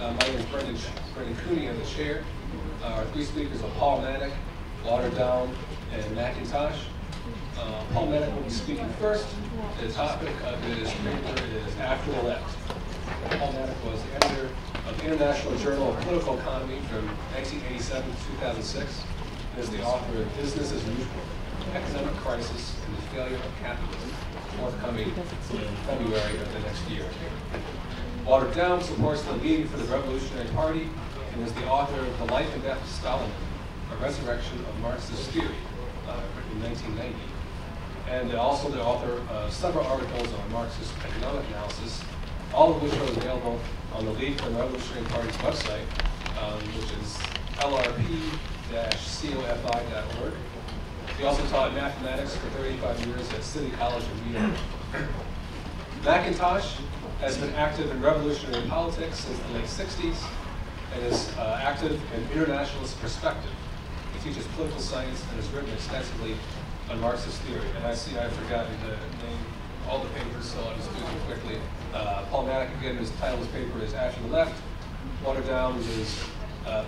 My name is Brendan Cooney. I'm the chair. Our three speakers are Paul Mattick, Walter Daum, and Intosh. Paul Mattick will be speaking first. The topic of his paper is After the Left. Paul Mattick was the editor of the International Journal of Political Economy from 1987 to 2006, and is the author of Business as Usual, Economic Crisis and the Failure of Capitalism, forthcoming in February of the next year. Walter Daum supports the League for the Revolutionary Party and is the author of The Life and Death of Stalin, A Resurrection of Marxist Theory, written in 1990. And also the author of several articles on Marxist economic analysis, all of which are available on the League for the Revolutionary Party's website, which is lrp-cofi.org. He also taught mathematics for 35 years at City College of New York. Intosh has been active in revolutionary politics since the late 60s and is active in internationalist perspective. He teaches political science and has written extensively on Marxist theory. And I see I've forgotten to name all the papers, so I'll just do them quickly. Paul Mattick, again, his title of his paper is After the Left. Walter Daum's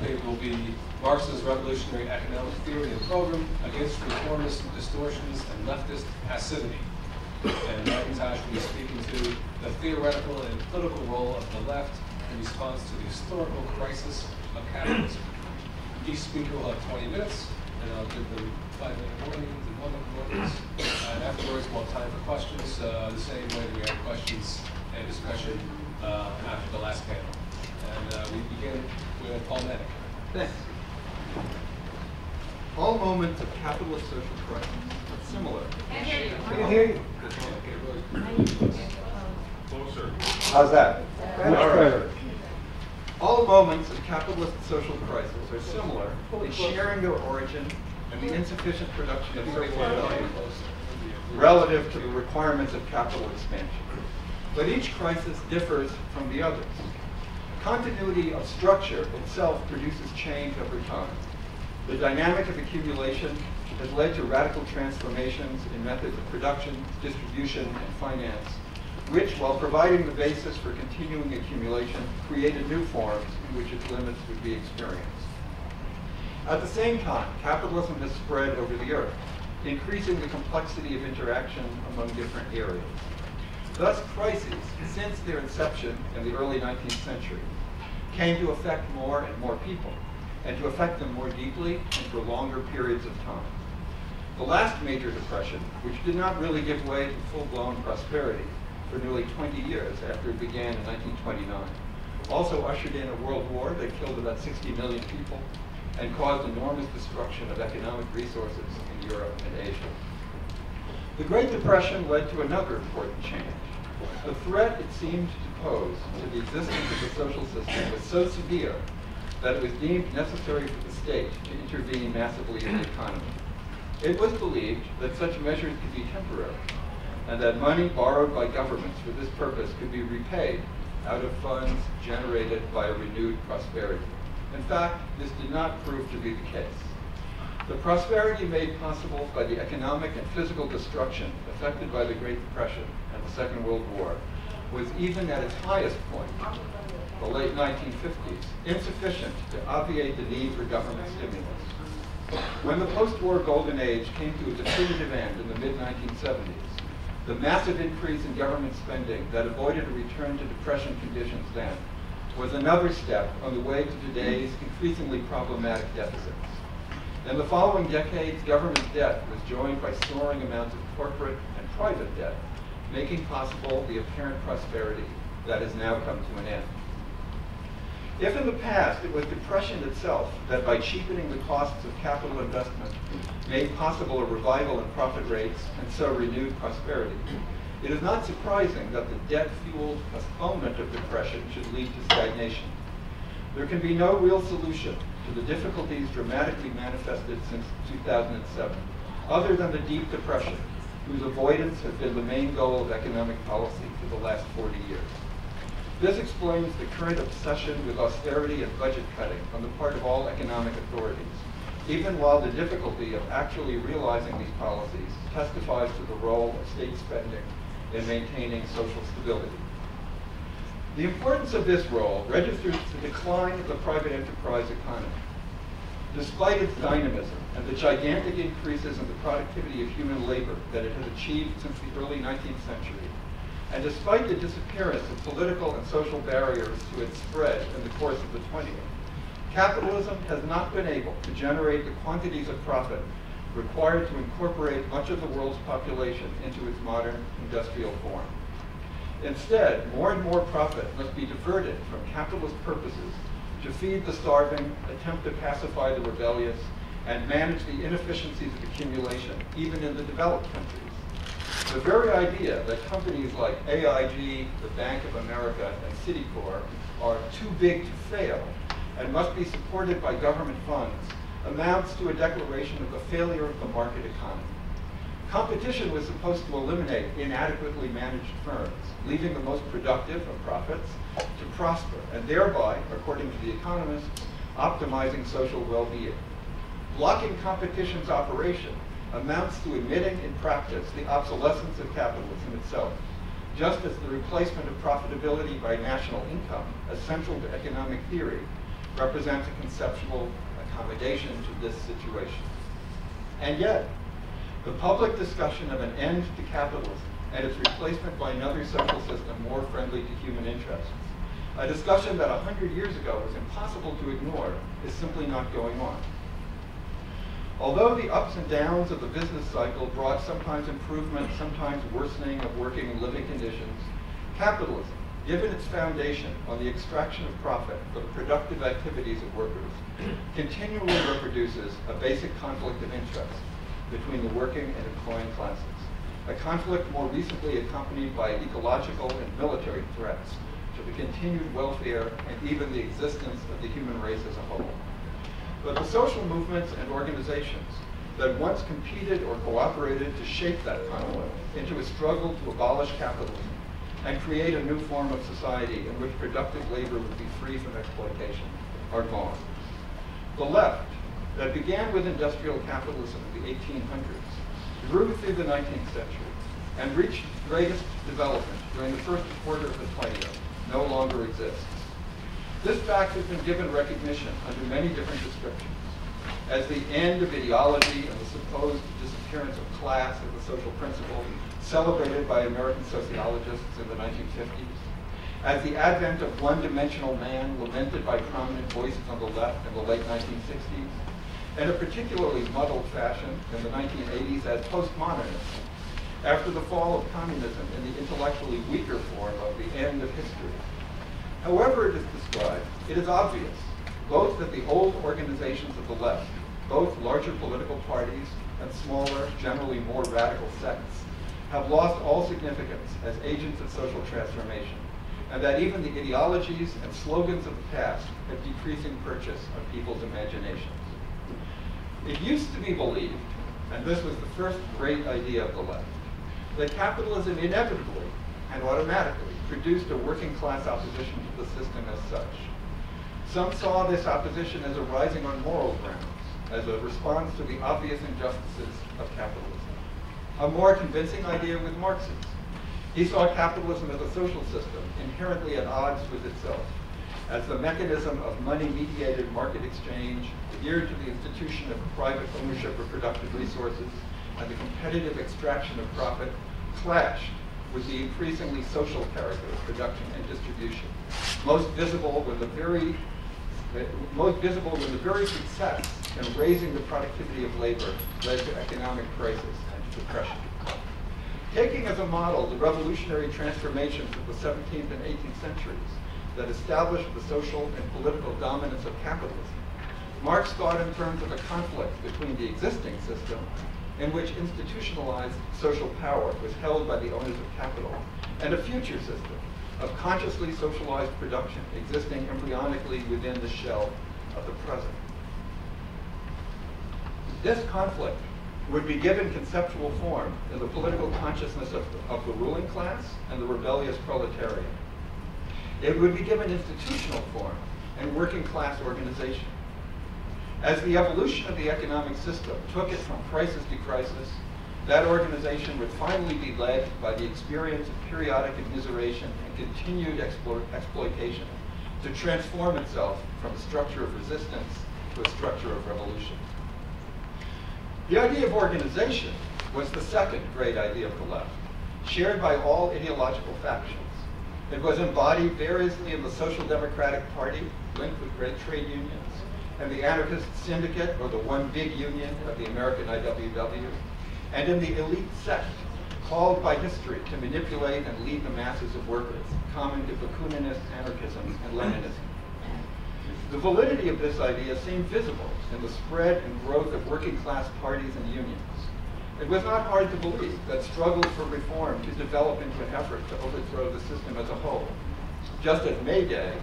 paper will be Marx's Revolutionary Economic Theory and Program Against Reformist Distortions and Leftist Passivity. And Intosh will be speaking to the theoretical and political role of the left in response to the historical crisis of capitalism. Each speaker will have 20 minutes, and I'll give them 5-minute warnings and 1-minute warnings. And afterwards, we'll have time for questions, the same way that we had questions and discussion after the last panel. And we begin with Paul Mattick. Thanks. All moments of capitalist social crisis are similar. I hear you. I can hear you. Closer. How's that? Much better. All moments of capitalist social crisis are similar in sharing their origin and the insufficient production of surplus value relative to the requirements of capital expansion. But each crisis differs from the others. Continuity of structure itself produces change over time. The dynamic of accumulation has led to radical transformations in methods of production, distribution, and finance, which, while providing the basis for continuing accumulation, created new forms in which its limits would be experienced. At the same time, capitalism has spread over the earth, increasing the complexity of interaction among different areas. Thus, crises, since their inception in the early 19th century, came to affect more and more people, and to affect them more deeply and for longer periods of time. The last major depression, which did not really give way to full-blown prosperity for nearly 20 years after it began in 1929, also ushered in a world war that killed about 60 million people and caused enormous destruction of economic resources in Europe and Asia. The Great Depression led to another important change. The threat it seemed to pose to the existence of the social system was so severe that it was deemed necessary for the state to intervene massively in the economy. It was believed that such measures could be temporary, and that money borrowed by governments for this purpose could be repaid out of funds generated by a renewed prosperity. In fact, this did not prove to be the case. The prosperity made possible by the economic and physical destruction affected by the Great Depression and the Second World War was, even at its highest point, the late 1950s, insufficient to obviate the need for government stimulus. When the post-war golden age came to a definitive end in the mid-1970s, the massive increase in government spending that avoided a return to depression conditions then was another step on the way to today's increasingly problematic deficits. In the following decades, government debt was joined by soaring amounts of corporate and private debt, making possible the apparent prosperity that has now come to an end. If in the past it was depression itself that, by cheapening the costs of capital investment, made possible a revival in profit rates and so renewed prosperity, it is not surprising that the debt-fueled postponement of depression should lead to stagnation. There can be no real solution to the difficulties dramatically manifested since 2007, other than the deep depression, whose avoidance has been the main goal of economic policy for the last 40 years. This explains the current obsession with austerity and budget cutting on the part of all economic authorities, even while the difficulty of actually realizing these policies testifies to the role of state spending in maintaining social stability. The importance of this role registers the decline of the private enterprise economy. Despite its dynamism and the gigantic increases in the productivity of human labor that it has achieved since the early 19th century, and despite the disappearance of political and social barriers to its spread in the course of the 20th, capitalism has not been able to generate the quantities of profit required to incorporate much of the world's population into its modern industrial form. Instead, more and more profit must be diverted from capitalist purposes to feed the starving, attempt to pacify the rebellious, and manage the inefficiencies of accumulation, even in the developed countries. The very idea that companies like AIG, the Bank of America, and Citicorp are too big to fail and must be supported by government funds amounts to a declaration of the failure of the market economy. Competition was supposed to eliminate inadequately managed firms, leaving the most productive of profits to prosper, and thereby, according to the economists, optimizing social well-being. Blocking competition's operation amounts to admitting in practice the obsolescence of capitalism itself, just as the replacement of profitability by national income, essential to economic theory, represents a conceptual accommodation to this situation. And yet, the public discussion of an end to capitalism and its replacement by another social system more friendly to human interests, a discussion that 100 years ago was impossible to ignore, is simply not going on. Although the ups and downs of the business cycle brought sometimes improvement, sometimes worsening of working and living conditions, capitalism, given its foundation on the extraction of profit for the productive activities of workers, continually reproduces a basic conflict of interest between the working and employing classes, a conflict more recently accompanied by ecological and military threats to the continued welfare and even the existence of the human race as a whole. But the social movements and organizations that once competed or cooperated to shape that conflict into a struggle to abolish capitalism and create a new form of society in which productive labor would be free from exploitation are gone. The left, that began with industrial capitalism in the 1800s, grew through the 19th century, and reached its greatest development during the first quarter of the 20th, no longer exists. This fact has been given recognition under many different descriptions, as the end of ideology and the supposed disappearance of class as a social principle celebrated by American sociologists in the 1950s, as the advent of one-dimensional man lamented by prominent voices on the left in the late 1960s, in a particularly muddled fashion in the 1980s as postmodernism, after the fall of communism in the intellectually weaker form of the end of history. However it is described, it is obvious both that the old organizations of the left, both larger political parties and smaller, generally more radical sects, have lost all significance as agents of social transformation, and that even the ideologies and slogans of the past have decreasing purchase on people's imaginations. It used to be believed, and this was the first great idea of the left, that capitalism inevitably and automatically produced a working class opposition to the system as such. Some saw this opposition as arising on moral grounds, as a response to the obvious injustices of capitalism. A more convincing idea was Marxist. He saw capitalism as a social system inherently at odds with itself, as the mechanism of money-mediated market exchange geared to the institution of private ownership of productive resources and the competitive extraction of profit clashed with the increasingly social character of production and distribution, most visible when the very success in raising the productivity of labor led to economic crisis and depression. Taking as a model the revolutionary transformations of the 17th and 18th centuries that established the social and political dominance of capitalism, Marx thought in terms of a conflict between the existing system, in which institutionalized social power was held by the owners of capital, and a future system of consciously socialized production existing embryonically within the shell of the present. This conflict would be given conceptual form in the political consciousness of the ruling class and the rebellious proletariat. It would be given institutional form in working class organization. As the evolution of the economic system took it from crisis to crisis, That organization would finally be led by the experience of periodic immiseration and continued exploitation to transform itself from a structure of resistance to a structure of revolution. The idea of organization was the second great idea of the left, shared by all ideological factions. It was embodied variously in the Social Democratic Party, linked with great trade unions, and the Anarchist Syndicate, or the One Big Union of the American IWW, and in the elite sect, called by history to manipulate and lead the masses of workers, common to Bakuninist anarchism and Leninism. The validity of this idea seemed visible in the spread and growth of working class parties and unions. It was not hard to believe that struggles for reform could develop into an effort to overthrow the system as a whole. Just as May Day,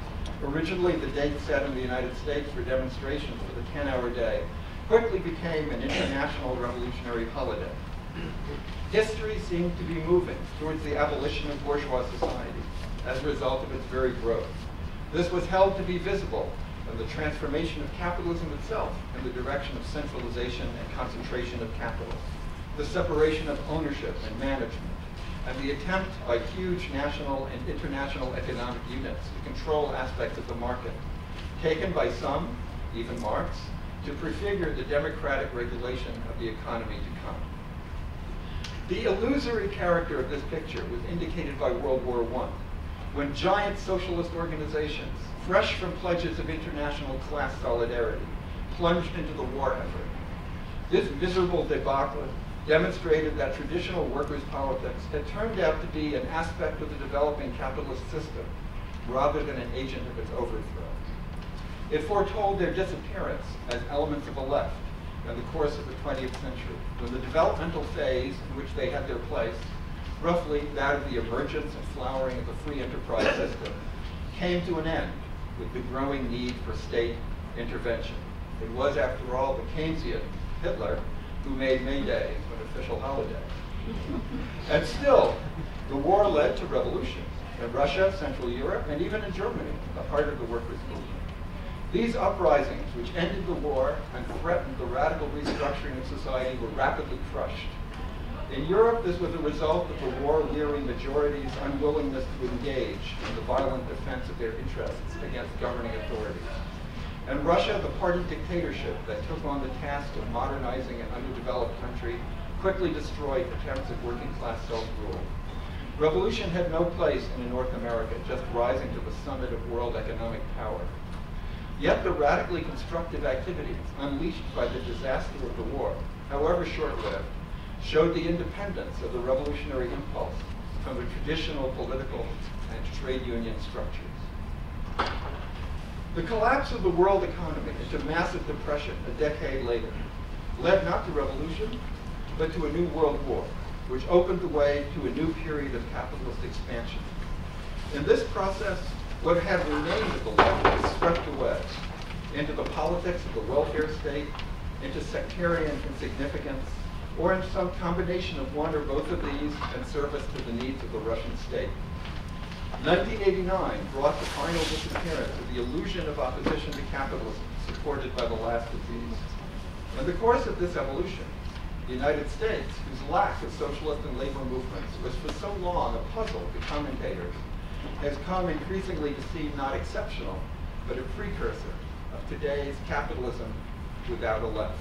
originally the date set in the United States for demonstrations for the 10-hour day, quickly became an international revolutionary holiday. History seemed to be moving towards the abolition of bourgeois society as a result of its very growth. This was held to be visible in the transformation of capitalism itself in the direction of centralization and concentration of capital, the separation of ownership and management, and the attempt by huge national and international economic units to control aspects of the market, taken by some, even Marx, to prefigure the democratic regulation of the economy to come. The illusory character of this picture was indicated by World War I, when giant socialist organizations, fresh from pledges of international class solidarity, plunged into the war effort. This miserable debacle demonstrated that traditional workers' politics had turned out to be an aspect of the developing capitalist system, rather than an agent of its overthrow. It foretold their disappearance as elements of the left in the course of the 20th century, when the developmental phase in which they had their place, roughly that of the emergence and flowering of the free enterprise system, came to an end with the growing need for state intervention. It was, after all, the Keynesian Hitler who made May Day into an official holiday. And still, the war led to revolutions in Russia, Central Europe, and even in Germany, the heart of the workers' movement. These uprisings, which ended the war and threatened the radical restructuring of society, were rapidly crushed. In Europe, this was a result of the war-weary majority's unwillingness to engage in the violent defense of their interests against governing authorities. In Russia, the party dictatorship that took on the task of modernizing an underdeveloped country quickly destroyed attempts at working-class self-rule. Revolution had no place in North America, just rising to the summit of world economic power. Yet the radically constructive activities unleashed by the disaster of the war, however short-lived, showed the independence of the revolutionary impulse from the traditional political and trade union structures. The collapse of the world economy into massive depression a decade later led not to revolution, but to a new world war, which opened the way to a new period of capitalist expansion. In this process, what had remained of the left was swept away into the politics of the welfare state, into sectarian insignificance, or in some combination of one or both of these in service to the needs of the Russian state. 1989 brought the final disappearance of the illusion of opposition to capitalism supported by the last of these. In the course of this evolution, the United States, whose lack of socialist and labor movements was for so long a puzzle to commentators, has come increasingly to seem not exceptional, but a precursor of today's capitalism without a left.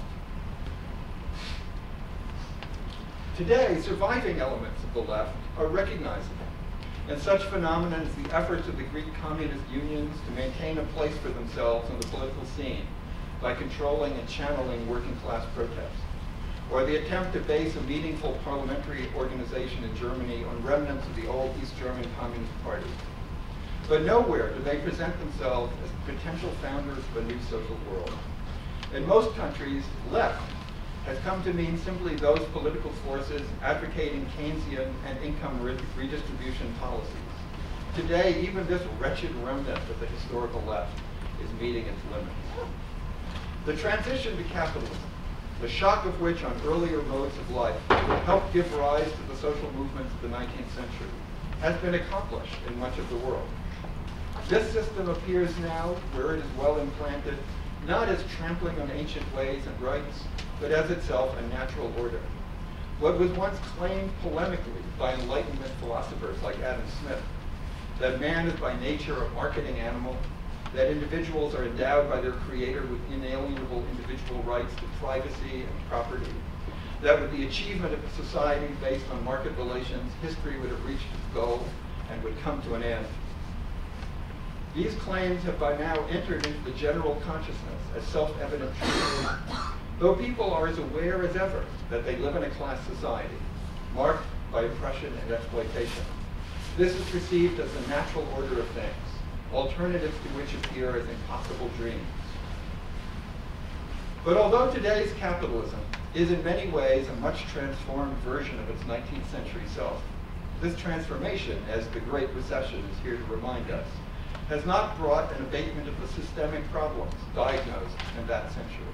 Today, surviving elements of the left are recognizable, and such phenomena as the efforts of the Greek communist unions to maintain a place for themselves on the political scene by controlling and channeling working class protests, or the attempt to base a meaningful parliamentary organization in Germany on remnants of the old East German Communist Party. But nowhere do they present themselves as potential founders of a new social world. In most countries, left has come to mean simply those political forces advocating Keynesian and income redistribution policies. Today, even this wretched remnant of the historical left is meeting its limits. The transition to capitalism, the shock of which on earlier modes of life helped give rise to the social movements of the 19th century, has been accomplished in much of the world. This system appears now, where it is well implanted, not as trampling on ancient ways and rights, but as itself a natural order. what was once claimed polemically by Enlightenment philosophers like Adam Smith, that man is by nature a marketing animal, that individuals are endowed by their creator with inalienable individual rights to privacy and property, that with the achievement of a society based on market relations, history would have reached its goal and would come to an end. These claims have by now entered into the general consciousness as self-evident truths, though people are as aware as ever that they live in a class society, marked by oppression and exploitation. This is perceived as the natural order of things, alternatives to which appear as impossible dreams. But although today's capitalism is in many ways a much transformed version of its 19th century self, this transformation, as the Great Recession is here to remind us, has not brought an abatement of the systemic problems diagnosed in that century.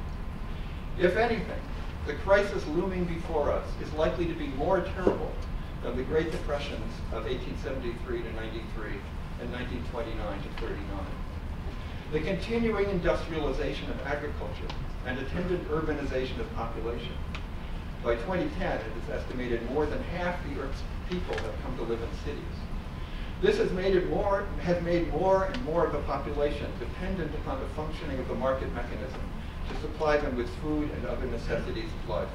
If anything, the crisis looming before us is likely to be more terrible than the Great Depressions of 1873 to 93 and 1929 to 39. The continuing industrialization of agriculture and attendant urbanization of population. By 2010, it is estimated more than half the Earth's people have come to live in cities. This has made more and more of the population dependent upon the functioning of the market mechanism to supply them with food and other necessities of life.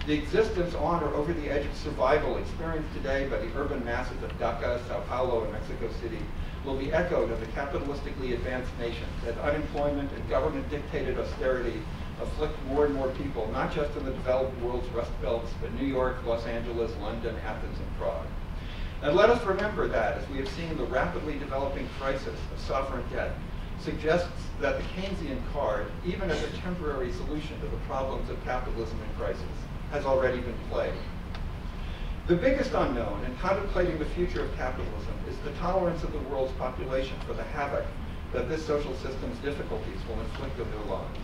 The existence on or over the edge of survival experienced today by the urban masses of Dhaka, Sao Paulo, and Mexico City will be echoed of the capitalistically advanced nations as unemployment and government-dictated austerity afflict more and more people, not just in the developed world's rust belts, but New York, Los Angeles, London, Athens, and Prague. And let us remember that, as we have seen the rapidly developing crisis of sovereign debt, suggests that the Keynesian card, even as a temporary solution to the problems of capitalism in crisis, has already been played. The biggest unknown in contemplating the future of capitalism is the tolerance of the world's population for the havoc that this social system's difficulties will inflict on their lives.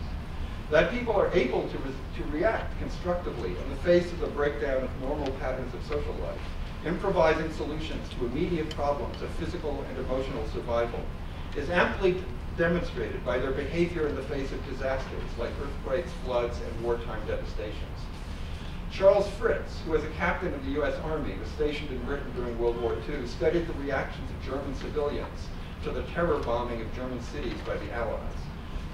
That people are able to react constructively in the face of the breakdown of normal patterns of social life, improvising solutions to immediate problems of physical and emotional survival, is amply demonstrated by their behavior in the face of disasters like earthquakes, floods, and wartime devastations. Charles Fritz, who as a captain of the US Army was stationed in Britain during World War II, studied the reactions of German civilians to the terror bombing of German cities by the Allies.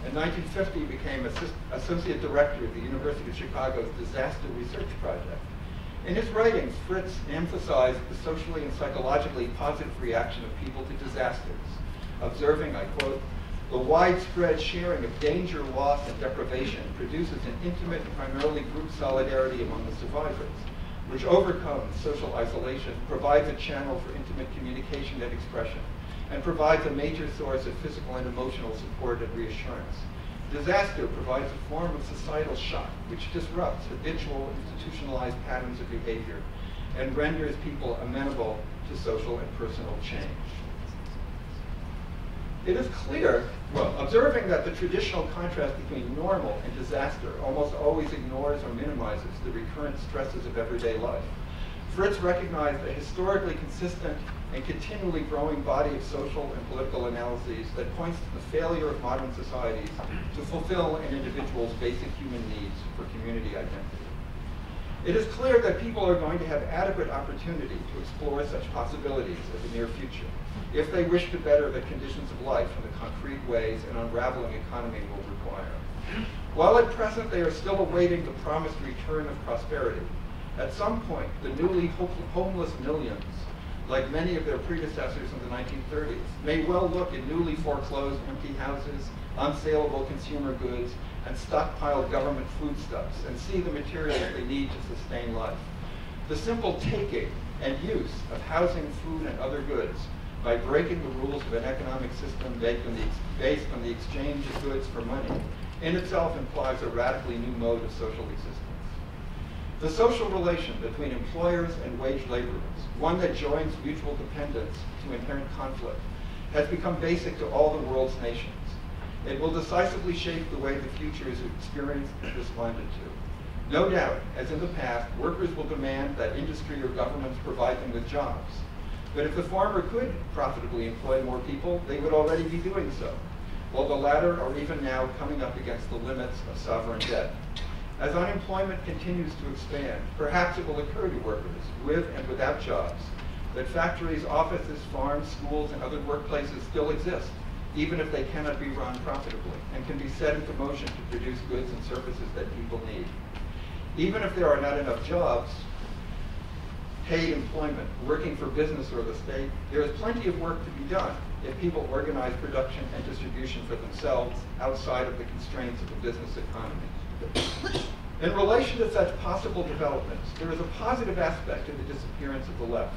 In 1950, he became associate director of the University of Chicago's Disaster Research Project. In his writings, Fritz emphasized the socially and psychologically positive reaction of people to disasters, observing, I quote, "The widespread sharing of danger, loss, and deprivation produces an intimate and primarily group solidarity among the survivors, which overcomes social isolation, provides a channel for intimate communication and expression, and provides a major source of physical and emotional support and reassurance. Disaster provides a form of societal shock which disrupts habitual institutionalized patterns of behavior and renders people amenable to social and personal change." It is clear, well, observing that the traditional contrast between normal and disaster almost always ignores or minimizes the recurrent stresses of everyday life, Fritz recognized a historically consistent and continually growing body of social and political analyses that points to the failure of modern societies to fulfill an individual's basic human needs for community identity. It is clear that people are going to have adequate opportunity to explore such possibilities in the near future, if they wish to better the conditions of life in the concrete ways an unraveling economy will require. While at present they are still awaiting the promised return of prosperity, at some point the newly homeless millions, like many of their predecessors in the 1930s, may well look at newly foreclosed empty houses, unsaleable consumer goods, and stockpiled government foodstuffs, and see the materials they need to sustain life. The simple taking and use of housing, food, and other goods by breaking the rules of an economic system based on the exchange of goods for money in itself implies a radically new mode of social existence. The social relation between employers and wage laborers, one that joins mutual dependence to inherent conflict, has become basic to all the world's nations. It will decisively shape the way the future is experienced and responded to. No doubt, as in the past, workers will demand that industry or governments provide them with jobs. But if the former could profitably employ more people, they would already be doing so, while the latter are even now coming up against the limits of sovereign debt. As unemployment continues to expand, perhaps it will occur to workers with and without jobs that factories, offices, farms, schools, and other workplaces still exist, even if they cannot be run profitably, and can be set into motion to produce goods and services that people need. Even if there are not enough jobs, paid employment, working for business or the state, there is plenty of work to be done if people organize production and distribution for themselves outside of the constraints of the business economy. In relation to such possible developments, there is a positive aspect to the disappearance of the left.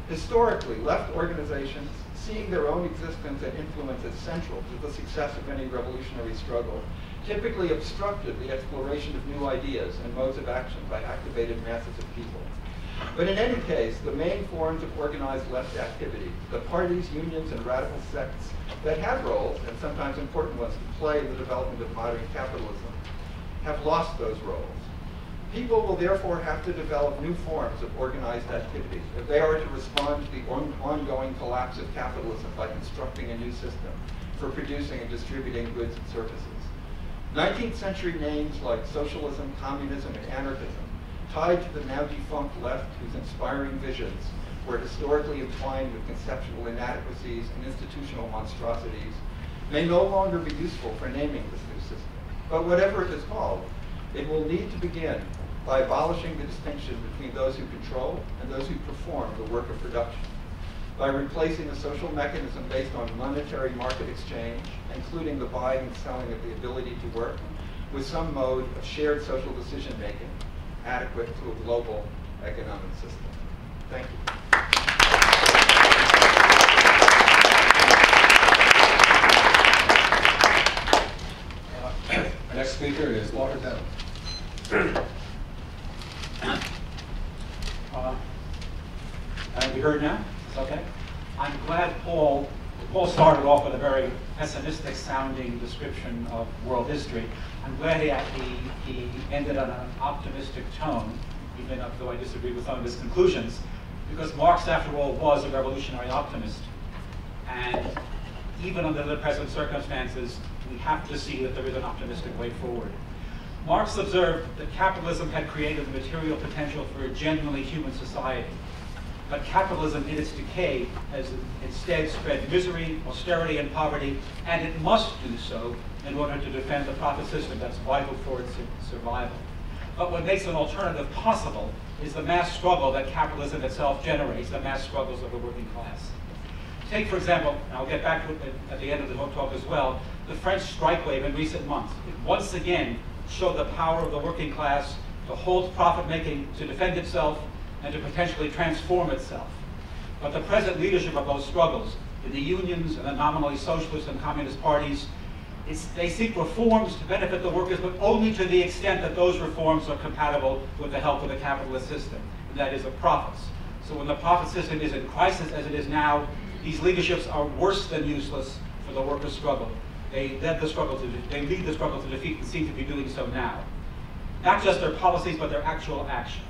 Historically, left organizations, seeing their own existence and influence as central to the success of any revolutionary struggle, typically obstructed the exploration of new ideas and modes of action by activated masses of people. But in any case, the main forms of organized left activity, the parties, unions, and radical sects that have roles, and sometimes important ones, to play in the development of modern capitalism, have lost those roles. People will therefore have to develop new forms of organized activity if they are to respond to the ongoing collapse of capitalism by constructing a new system for producing and distributing goods and services. 19th century names like socialism, communism, and anarchism, tied to the now defunct left whose inspiring visions were historically entwined with conceptual inadequacies and institutional monstrosities, may no longer be useful for naming this new system. But whatever it is called, it will need to begin by abolishing the distinction between those who control and those who perform the work of production, by replacing a social mechanism based on monetary market exchange, including the buying and selling of the ability to work, with some mode of shared social decision-making adequate to a global economic system. Thank you. Our next speaker is Walter Daum. Can I be heard now? It's okay. I'm glad Paul started off with a very pessimistic sounding description of world history. I'm glad he ended on an optimistic tone, even though I disagree with some of his conclusions, because Marx, after all, was a revolutionary optimist. And even under the present circumstances, we have to see that there is an optimistic way forward. Marx observed that capitalism had created the material potential for a genuinely human society. But capitalism, in its decay, has instead spread misery, austerity, and poverty, and it must do so in order to defend the profit system that's vital for its survival. But what makes an alternative possible is the mass struggle that capitalism itself generates, the mass struggles of the working class. Take, for example, and I'll get back to it at the end of the talk as well, the French strike wave in recent months. It once again showed the power of the working class to hold profit-making, to defend itself, and to potentially transform itself. But the present leadership of those struggles, in the unions and the nominally socialist and communist parties, they seek reforms to benefit the workers, but only to the extent that those reforms are compatible with the health of the capitalist system, and that is of profits. So when the profit system is in crisis as it is now, these leaderships are worse than useless for the workers' struggle. They lead the struggle to defeat and seem to be doing so now. Not just their policies, but their actual actions.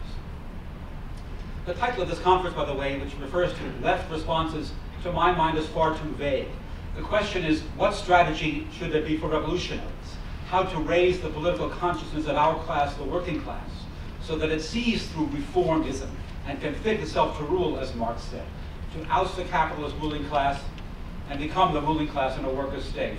The title of this conference, by the way, which refers to left responses, to my mind is far too vague. The question is, what strategy should there be for revolutionaries? How to raise the political consciousness of our class, the working class, so that it sees through reformism and can fit itself to rule, as Marx said, to oust the capitalist ruling class and become the ruling class in a workers' state.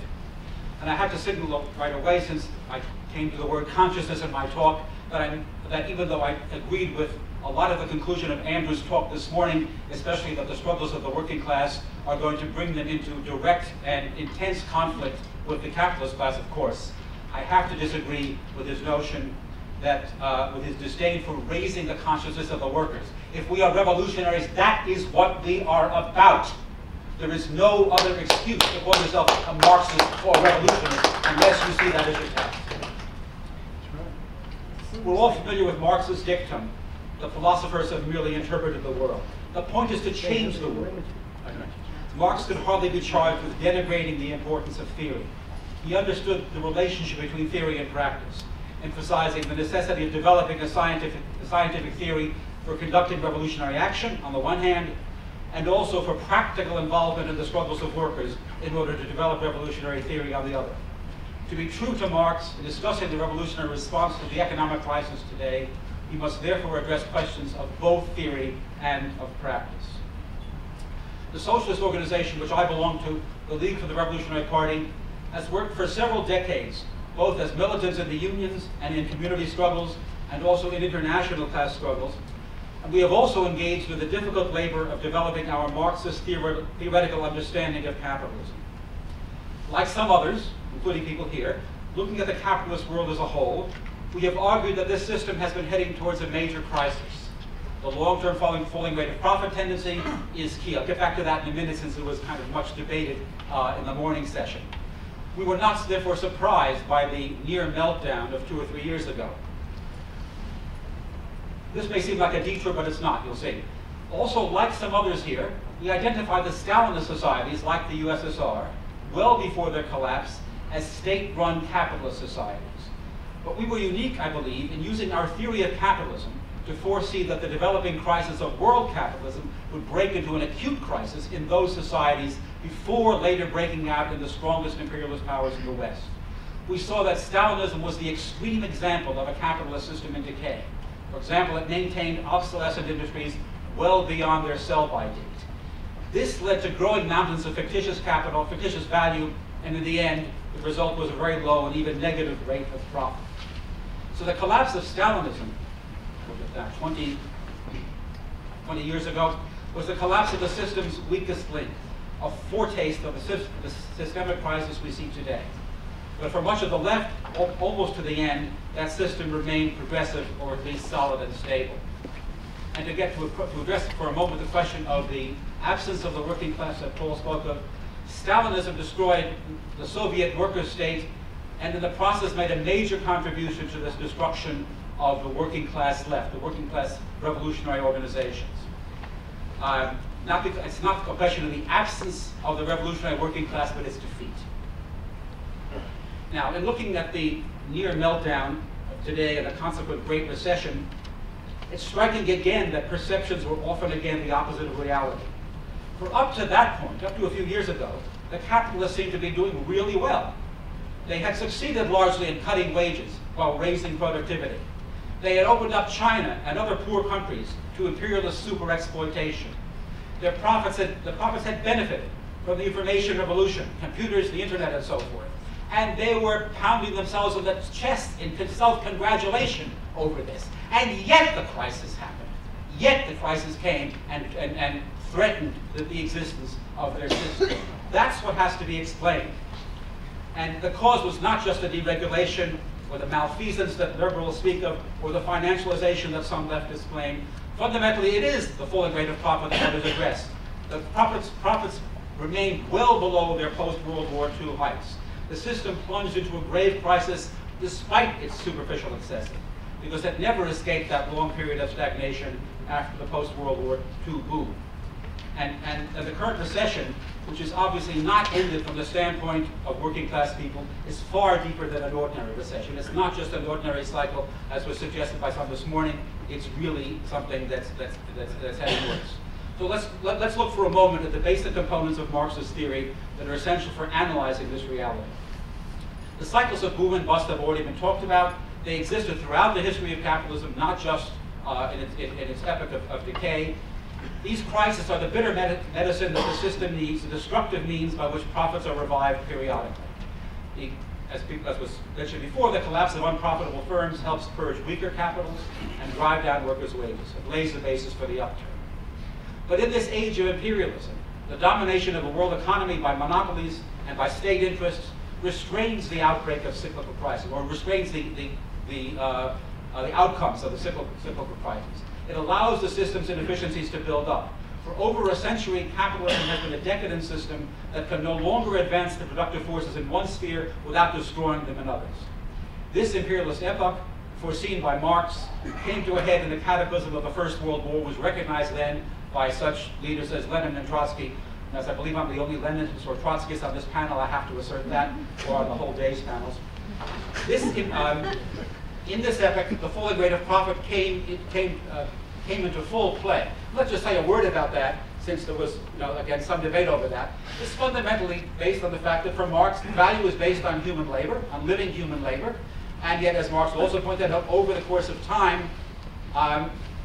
And I have to signal right away, since I came to the word consciousness in my talk, that even though I agreed with a lot of the conclusion of Andrew's talk this morning, especially that the struggles of the working class are going to bring them into direct and intense conflict with the capitalist class, of course, I have to disagree with his notion that, with his disdain for raising the consciousness of the workers. If we are revolutionaries, that is what we are about. There is no other excuse to call yourself a Marxist or a revolutionist unless you see that as your task. We're all familiar with Marx's dictum: the philosophers have merely interpreted the world. The point is to change the world. Marx could hardly be charged with denigrating the importance of theory. He understood the relationship between theory and practice, emphasizing the necessity of developing a scientific theory for conducting revolutionary action on the one hand, and also for practical involvement in the struggles of workers in order to develop revolutionary theory on the other. To be true to Marx in discussing the revolutionary response to the economic crisis today, he must therefore address questions of both theory and of practice. The socialist organization which I belong to, the League for the Revolutionary Party, has worked for several decades, both as militants in the unions and in community struggles, and also in international class struggles. And we have also engaged in the difficult labor of developing our Marxist theoretical understanding of capitalism. Like some others, including people here, looking at the capitalist world as a whole, we have argued that this system has been heading towards a major crisis. The long-term falling rate of profit tendency is key. I'll get back to that in a minute, since it was kind of much debated in the morning session. We were not therefore surprised by the near meltdown of 2 or 3 years ago. This may seem like a detour, but it's not, you'll see. Also, like some others here, we identified the Stalinist societies, like the USSR, well before their collapse, as state-run capitalist societies. But we were unique, I believe, in using our theory of capitalism to foresee that the developing crisis of world capitalism would break into an acute crisis in those societies before later breaking out in the strongest imperialist powers in the West. We saw that Stalinism was the extreme example of a capitalist system in decay. For example, it maintained obsolescent industries well beyond their sell-by date. This led to growing mountains of fictitious capital, fictitious value, and in the end, the result was a very low and even negative rate of profit. So the collapse of Stalinism, 20 years ago, was the collapse of the system's weakest link, a foretaste of the systemic crisis we see today. But for much of the left, almost to the end, that system remained progressive, or at least solid and stable. And to address for a moment the question of the absence of the working class that Paul spoke of, Stalinism destroyed the Soviet worker state, and in the process made a major contribution to this destruction of the working class left, the working class revolutionary organizations. It's not a question of the absence of the revolutionary working class, but its defeat. Now, in looking at the near meltdown of today and the consequent Great Recession, it's striking again that perceptions were often again the opposite of reality. For up to that point, up to a few years ago, the capitalists seemed to be doing really well. They had succeeded largely in cutting wages while raising productivity. They had opened up China and other poor countries to imperialist super exploitation. The profits had benefited from the information revolution, computers, the internet, and so forth. And they were pounding themselves on the chest in self-congratulation over this. And yet the crisis happened. Yet the crisis came and threatened the existence of their system. That's what has to be explained. And the cause was not just the deregulation or the malfeasance that liberals speak of, or the financialization that some leftists claim. Fundamentally, it is the falling rate of profit that is addressed. The profits remained well below their post-World War II heights. The system plunged into a grave crisis despite its superficial excesses, because it never escaped that long period of stagnation after the post-World War II boom. And the current recession, which is obviously not ended from the standpoint of working class people, is far deeper than an ordinary recession. It's not just an ordinary cycle, as was suggested by some this morning. It's really something that's heading worse. So let's look for a moment at the basic components of Marxist theory that are essential for analyzing this reality. The cycles of boom and bust have already been talked about. They existed throughout the history of capitalism, not just in its epoch of decay. These crises are the bitter medicine that the system needs, the destructive means by which profits are revived periodically. As was mentioned before, the collapse of unprofitable firms helps purge weaker capitals and drive down workers' wages. It lays the basis for the upturn. But in this age of imperialism, the domination of the world economy by monopolies and by state interests restrains the outbreak of cyclical crisis, or restrains the outcomes of the cyclical crisis. It allows the system's inefficiencies to build up. For over a century, capitalism has been a decadent system that can no longer advance the productive forces in one sphere without destroying them in others. This imperialist epoch, foreseen by Marx, came to a head in the cataclysm of the First World War, was recognized then by such leaders as Lenin and Trotsky. And as I believe I'm the only Leninist or Trotskyist on this panel, I have to assert that, or on the whole day's panels. In this epoch, the falling rate of profit came into full play. Let's just say a word about that, since there was, again, some debate over that, is fundamentally based on the fact that for Marx, value is based on human labor, on living human labor, and yet, as Marx also pointed out, over the course of time,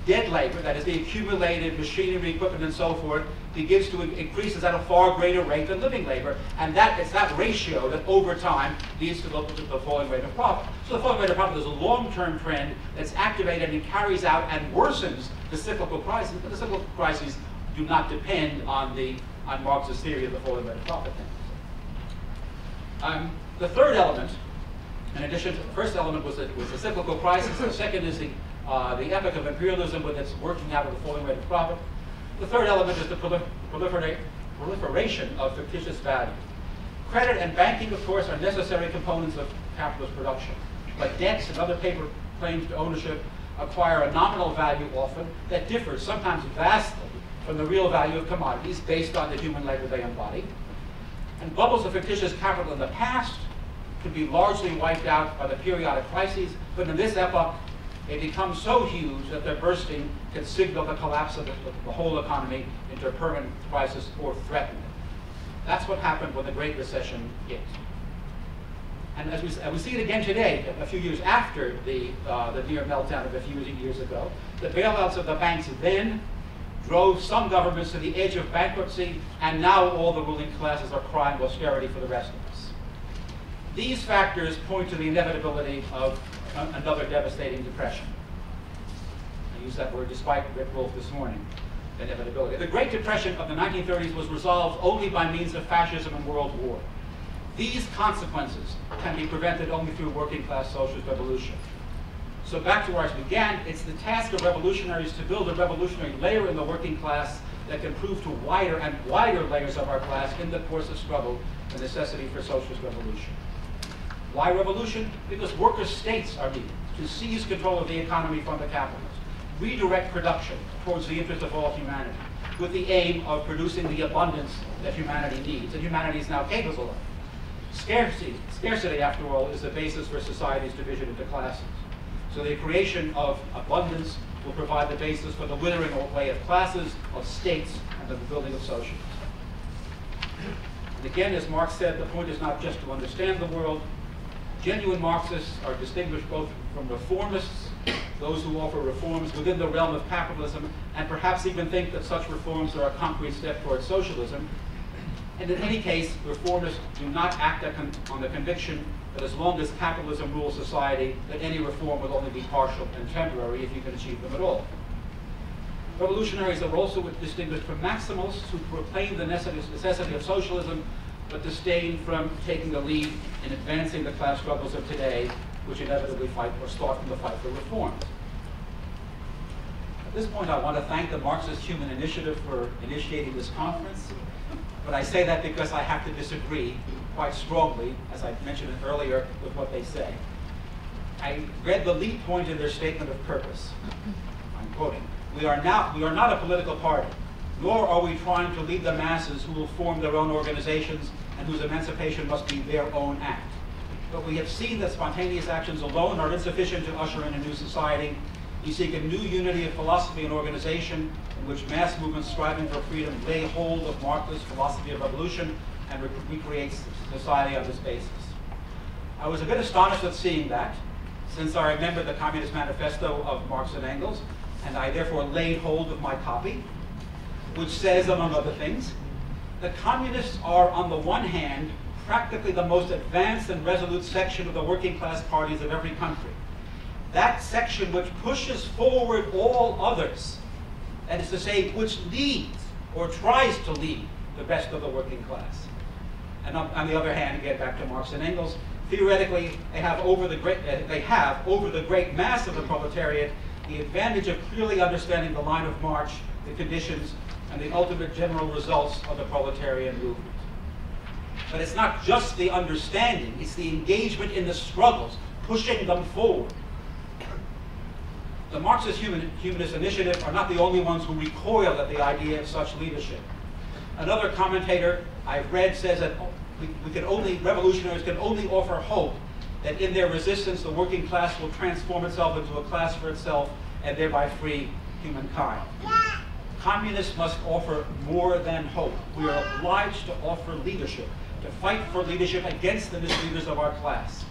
dead labor, that is the accumulated machinery, equipment, and so forth, begins to increase at a far greater rate than living labor, and it's that ratio that over time leads to the falling rate of profit. So the falling rate of profit is a long-term trend that's activated and carries out and worsens the cyclical crisis, but the cyclical crises do not depend on Marx's theory of the falling rate of profit. The third element, in addition to the first element, was the cyclical crisis. The second is the epoch of imperialism with its working out of the falling rate of profit. The third element is the proliferation of fictitious value. Credit and banking, of course, are necessary components of capitalist production. But debts and other paper claims to ownership acquire a nominal value often that differs, sometimes vastly, from the real value of commodities based on the human labor they embody. And bubbles of fictitious capital in the past could be largely wiped out by the periodic crises, but in this epoch, they become so huge that their bursting can signal the collapse of the whole economy into a permanent crisis or threaten it. That's what happened when the Great Recession hit. And as we see it again today, a few years after the near meltdown of a few years ago, the bailouts of the banks then drove some governments to the edge of bankruptcy, and now all the ruling classes are crying austerity for the rest of us. These factors point to the inevitability of another devastating depression. I used that word despite Rick Wolff this morning, inevitability. The Great Depression of the 1930s was resolved only by means of fascism and world war. These consequences can be prevented only through working class socialist revolution. So back to where I began, it's the task of revolutionaries to build a revolutionary layer in the working class that can prove to wider and wider layers of our class in the course of struggle the necessity for socialist revolution. Why revolution? Because worker states are needed to seize control of the economy from the capitalists, redirect production towards the interest of all humanity, with the aim of producing the abundance that humanity needs, and humanity is now capable of. Scarcity, after all, is the basis for society's division into classes. So the creation of abundance will provide the basis for the withering away of classes, of states, and the building of socialism. And again, as Marx said, the point is not just to understand the world. Genuine Marxists are distinguished both from reformists, those who offer reforms within the realm of capitalism, and perhaps even think that such reforms are a concrete step towards socialism. And in any case, reformists do not act on the conviction that as long as capitalism rules society, that any reform will only be partial and temporary if you can achieve them at all. Revolutionaries are also distinguished from maximalists who proclaim the necessity of socialism, but disdain from taking the lead in advancing the class struggles of today, which inevitably fight or start from the fight for reform. At this point, I want to thank the Marxist-Humanist Initiative for initiating this conference, but I say that because I have to disagree quite strongly, as I mentioned earlier, with what they say. I read the lead point in their statement of purpose. I'm quoting, we are not a political party, nor are we trying to lead the masses who will form their own organizations and whose emancipation must be their own act. But we have seen that spontaneous actions alone are insufficient to usher in a new society. We seek a new unity of philosophy and organization in which mass movements striving for freedom lay hold of Marxist philosophy of revolution and recreate society on this basis. I was a bit astonished at seeing that, since I remember the Communist Manifesto of Marx and Engels, and I therefore laid hold of my copy, which says, among other things, the communists are, on the one hand, practically the most advanced and resolute section of the working class parties of every country. That section which pushes forward all others, that is to say, which leads or tries to lead the rest of the working class. And on the other hand, again back to Marx and Engels, theoretically they have over the great mass of the proletariat the advantage of clearly understanding the line of march, the conditions, and the ultimate general results of the proletarian movement. But it's not just the understanding, it's the engagement in the struggles, pushing them forward. The Marxist-Humanist Initiative are not the only ones who recoil at the idea of such leadership. Another commentator I've read says that revolutionaries can only offer hope that in their resistance the working class will transform itself into a class for itself and thereby free humankind. Communists must offer more than hope. We are obliged to offer leadership, to fight for leadership against the misleaders of our class.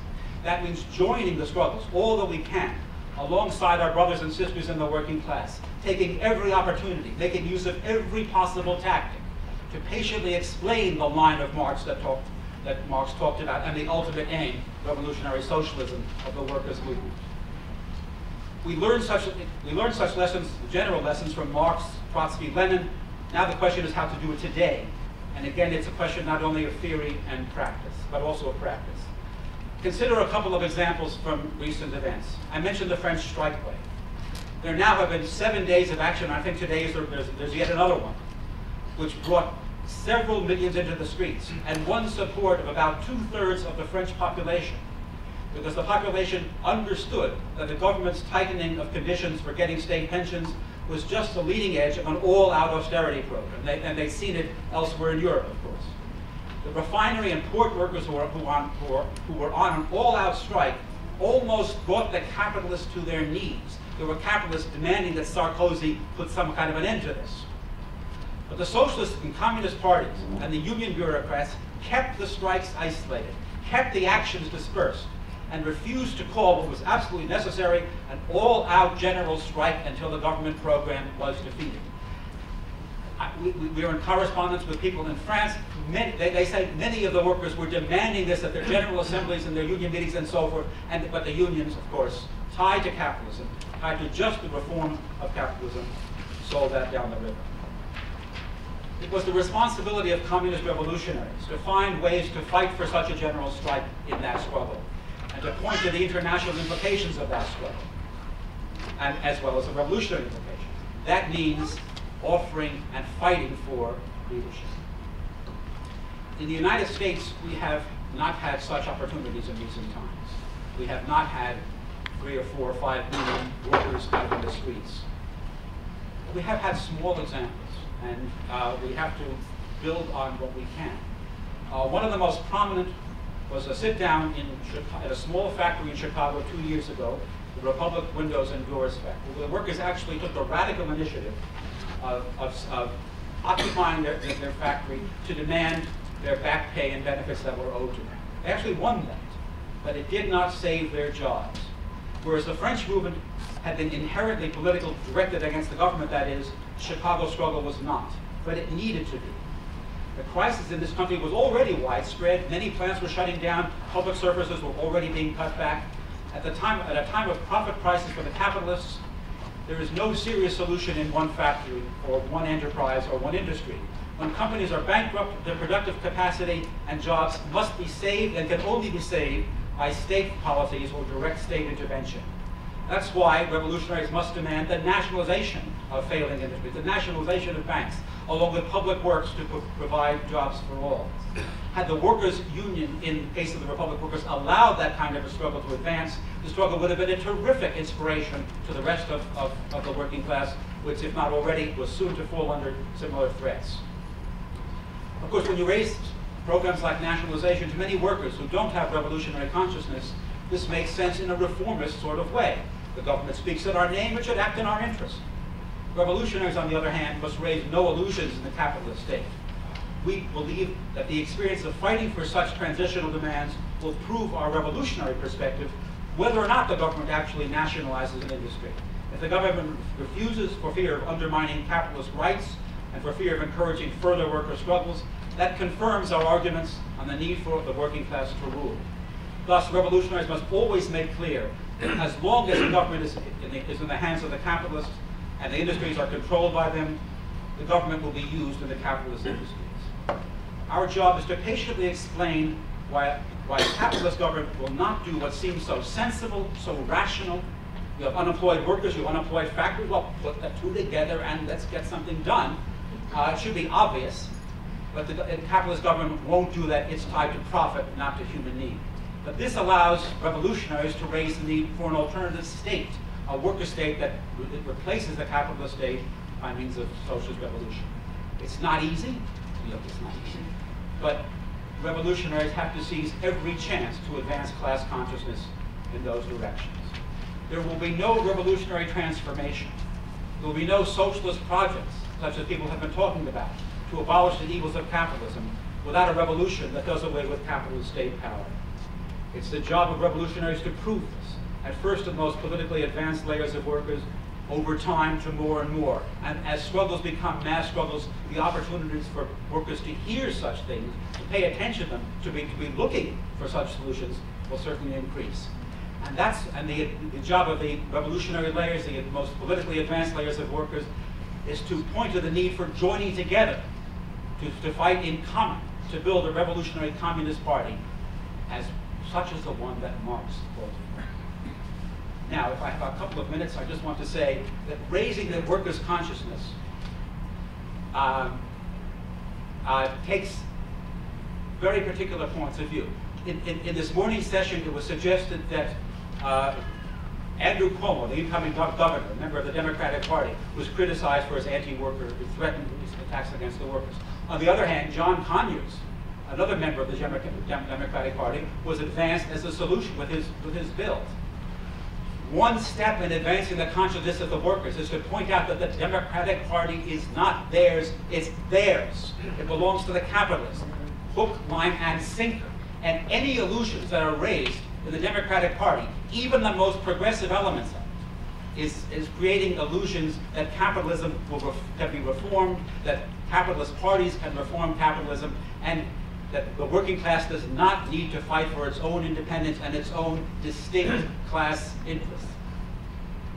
That means joining the struggles all that we can, alongside our brothers and sisters in the working class, taking every opportunity, making use of every possible tactic, to patiently explain the line of Marx that Marx talked about, and the ultimate aim, revolutionary socialism of the workers' movement. We learn such lessons, general lessons, from Marx, Trotsky, Lenin. Now the question is how to do it today. And again, it's a question not only of theory and practice, but also of practice. Consider a couple of examples from recent events. I mentioned the French strike wave. There now have been 7 days of action. I think today there's yet another one, which brought several millions into the streets and won support of about 2/3 of the French population, because the population understood that the government's tightening of conditions for getting state pensions was just the leading edge of an all-out austerity program, and they'd seen it elsewhere in Europe, of course. The refinery and port workers who were on an all-out strike almost brought the capitalists to their knees. There were capitalists demanding that Sarkozy put some kind of an end to this. But the socialist and communist parties and the union bureaucrats kept the strikes isolated, kept the actions dispersed, and refused to call what was absolutely necessary, an all-out general strike until the government program was defeated. We were in correspondence with people in France. They say many of the workers were demanding this at their general assemblies and their union meetings and so forth, but the unions, of course, tied to capitalism, tied to just the reform of capitalism, sold that down the river. It was the responsibility of communist revolutionaries to find ways to fight for such a general strike in that struggle, and to point to the international implications of that struggle, and as well as the revolutionary implications. That means offering and fighting for leadership. In the United States, we have not had such opportunities in recent times. We have not had 3 or 4 or 5 million workers out in the streets. We have had small examples, and we have to build on what we can. One of the most prominent was a sit-down at a small factory in Chicago 2 years ago, the Republic Windows and Doors factory, where the workers actually took the radical initiative of occupying their factory to demand their back pay and benefits that were owed to them. They actually won that, but it did not save their jobs. Whereas the French movement had been inherently political, directed against the government, that is, the Chicago struggle was not, but it needed to be. The crisis in this country was already widespread. Many plants were shutting down. Public services were already being cut back. At a time of profit prices for the capitalists, there is no serious solution in one factory or one enterprise or one industry. When companies are bankrupt, their productive capacity and jobs must be saved and can only be saved by state policies or direct state intervention. That's why revolutionaries must demand the nationalization of failing industries, the nationalization of banks, along with public works to provide jobs for all. Had the workers' union, in the case of the Republic workers, allowed that kind of a struggle to advance, the struggle would have been a terrific inspiration to the rest of the working class, which, if not already, was soon to fall under similar threats. Of course, when you raise programs like nationalization to many workers who don't have revolutionary consciousness, this makes sense in a reformist sort of way. The government speaks in our name, it should act in our interest. Revolutionaries, on the other hand, must raise no illusions in the capitalist state. We believe that the experience of fighting for such transitional demands will prove our revolutionary perspective, whether or not the government actually nationalizes an industry. If the government refuses for fear of undermining capitalist rights and for fear of encouraging further worker struggles, that confirms our arguments on the need for the working class to rule. Thus, revolutionaries must always make clear that as long as the government is in the hands of the capitalists and the industries are controlled by them, the government will be used in the capitalist industries. Our job is to patiently explain why a capitalist government will not do what seems so sensible, so rational. You have unemployed workers, you have unemployed factories, well, put the two together and let's get something done. It should be obvious, but the capitalist government won't do that. It's tied to profit, not to human need. But this allows revolutionaries to raise the need for an alternative state, a worker state that replaces the capitalist state by means of socialist revolution. It's not easy. It's not easy. But revolutionaries have to seize every chance to advance class consciousness in those directions. There will be no revolutionary transformation. There will be no socialist projects such as people have been talking about, to abolish the evils of capitalism without a revolution that does away with capitalist state power. It's the job of revolutionaries to prove this, at first in the most politically advanced layers of workers, over time to more and more. And as struggles become mass struggles, the opportunities for workers to hear such things, to pay attention to them, to be looking for such solutions will certainly increase. And the job of the revolutionary layers, the most politically advanced layers of workers, is to point to the need for joining together, to fight in common, to build a revolutionary communist party, such as the one that Marx called for. Now, if I have a couple of minutes, I just want to say that raising the workers' consciousness takes very particular points of view. In this morning's session, it was suggested that Andrew Cuomo, the incoming governor, a member of the Democratic Party, was criticized for his anti-worker, threatened attacks against the workers. On the other hand, John Conyers, another member of the Democratic Party, was advanced as a solution with his bills. One step in advancing the consciousness of the workers is to point out that the Democratic Party is not theirs, it's theirs. It belongs to the capitalists, hook, line, and sinker. And any illusions that are raised in the Democratic Party, even the most progressive elements of it, is creating illusions that capitalism can be reformed, that capitalist parties can reform capitalism, and that the working class does not need to fight for its own independence and its own distinct class interests.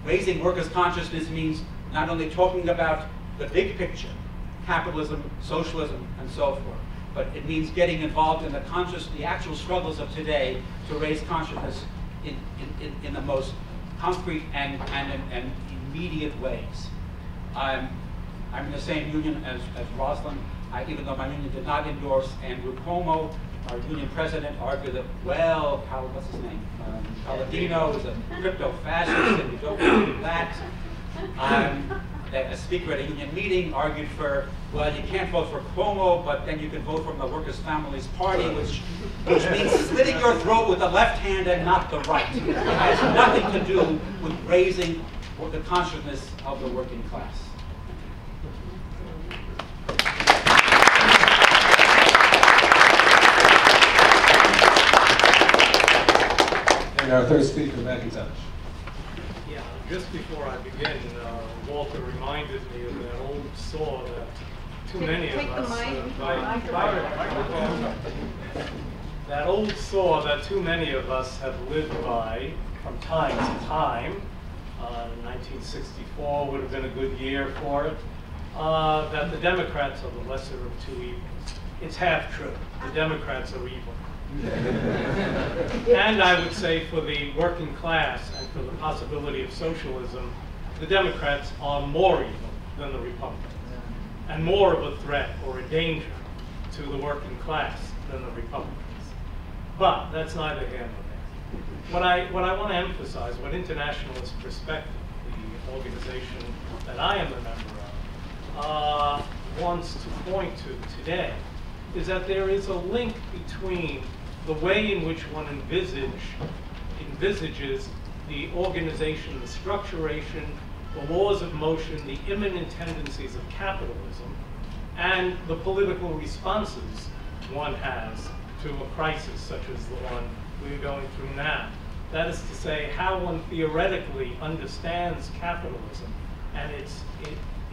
Raising workers' consciousness means not only talking about the big picture, capitalism, socialism, and so forth, but it means getting involved in the actual struggles of today to raise consciousness in the most concrete and immediate ways. I'm in the same union as Roslyn. Even though my union did not endorse Andrew Cuomo, our union president argued that, well, what's his name? Palladino is a crypto-fascist, and you don't do that. A speaker at a union meeting argued for, well, you can't vote for Cuomo, but then you can vote for the Workers' Families Party, which means slitting your throat with the left hand and not the right. It has nothing to do with raising the consciousness of the working class. And our third speaker, Intosh. Yeah, just before I begin, Walter reminded me of that old saw that too many of us that old saw that too many of us have lived by from time to time. 1964 would have been a good year for it. That the Democrats are the lesser of two evils. It's half true. The Democrats are evil. And I would say for the working class and for the possibility of socialism, the Democrats are more evil than the Republicans, and more of a threat or a danger to the working class than the Republicans. But that's neither here nor there. What I want to emphasize, what Internationalist Perspective, the organization that I am a member of, wants to point to today, is that there is a link between the way in which one envisages the organization, the structuration, the laws of motion, the imminent tendencies of capitalism, and the political responses one has to a crisis such as the one we're going through now. That is to say, how one theoretically understands capitalism and its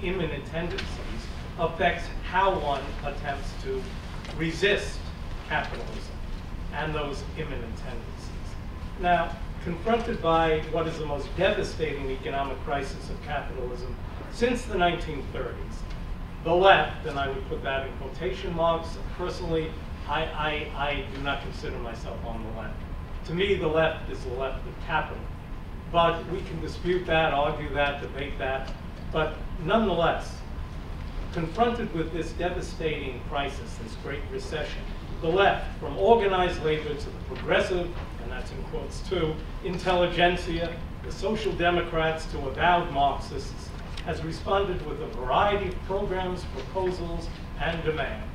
imminent tendencies affects how one attempts to resist capitalism and those imminent tendencies. Now, confronted by what is the most devastating economic crisis of capitalism since the 1930s, the left, and I would put that in quotation marks, personally, I do not consider myself on the left. To me, the left is the left of capital. But we can dispute that, argue that, debate that, but nonetheless, confronted with this devastating crisis, this great recession, the left, from organized labor to the progressive, and that's in quotes too, intelligentsia, the social democrats to avowed Marxists, has responded with a variety of programs, proposals, and demands.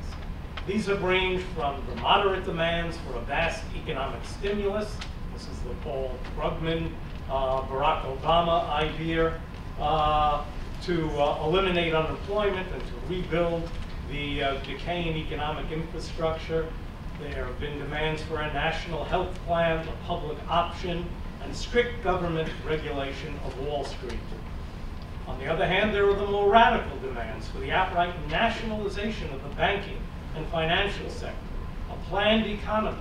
These have ranged from the moderate demands for a vast economic stimulus, this is the Paul Krugman, Barack Obama idea, to eliminate unemployment and to rebuild the decaying economic infrastructure. There have been demands for a national health plan, a public option, and strict government regulation of Wall Street. On the other hand, there are the more radical demands for the outright nationalization of the banking and financial sector, a planned economy,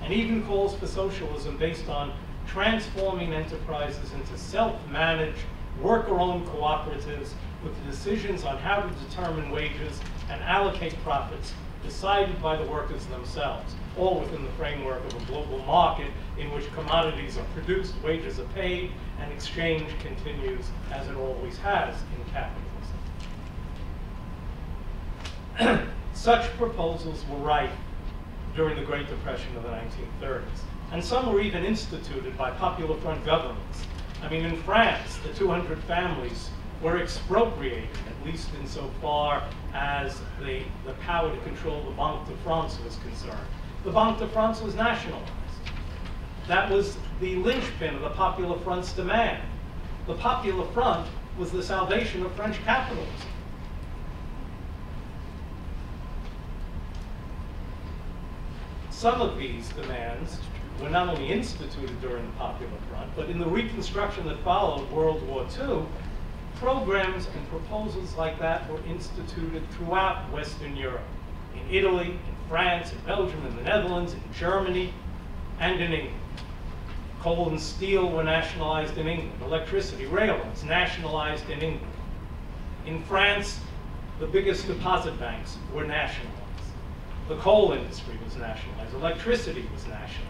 and even calls for socialism based on transforming enterprises into self-managed, worker-owned cooperatives with the decisions on how to determine wages and allocate profits decided by the workers themselves, all within the framework of a global market in which commodities are produced, wages are paid, and exchange continues as it always has in capitalism. Such proposals were rife during the Great Depression of the 1930s, and some were even instituted by Popular Front governments. I mean, in France, the 200 families were expropriated, at least insofar as the power to control the Banque de France was concerned. The Banque de France was nationalized. That was the linchpin of the Popular Front's demand. The Popular Front was the salvation of French capitalism. Some of these demands were not only instituted during the Popular Front, but in the reconstruction that followed World War II, programs and proposals like that were instituted throughout Western Europe, in Italy, in France, in Belgium, in the Netherlands, in Germany, and in England. Coal and steel were nationalized in England. Electricity, railways, nationalized in England. In France, the biggest deposit banks were nationalized. The coal industry was nationalized. Electricity was nationalized.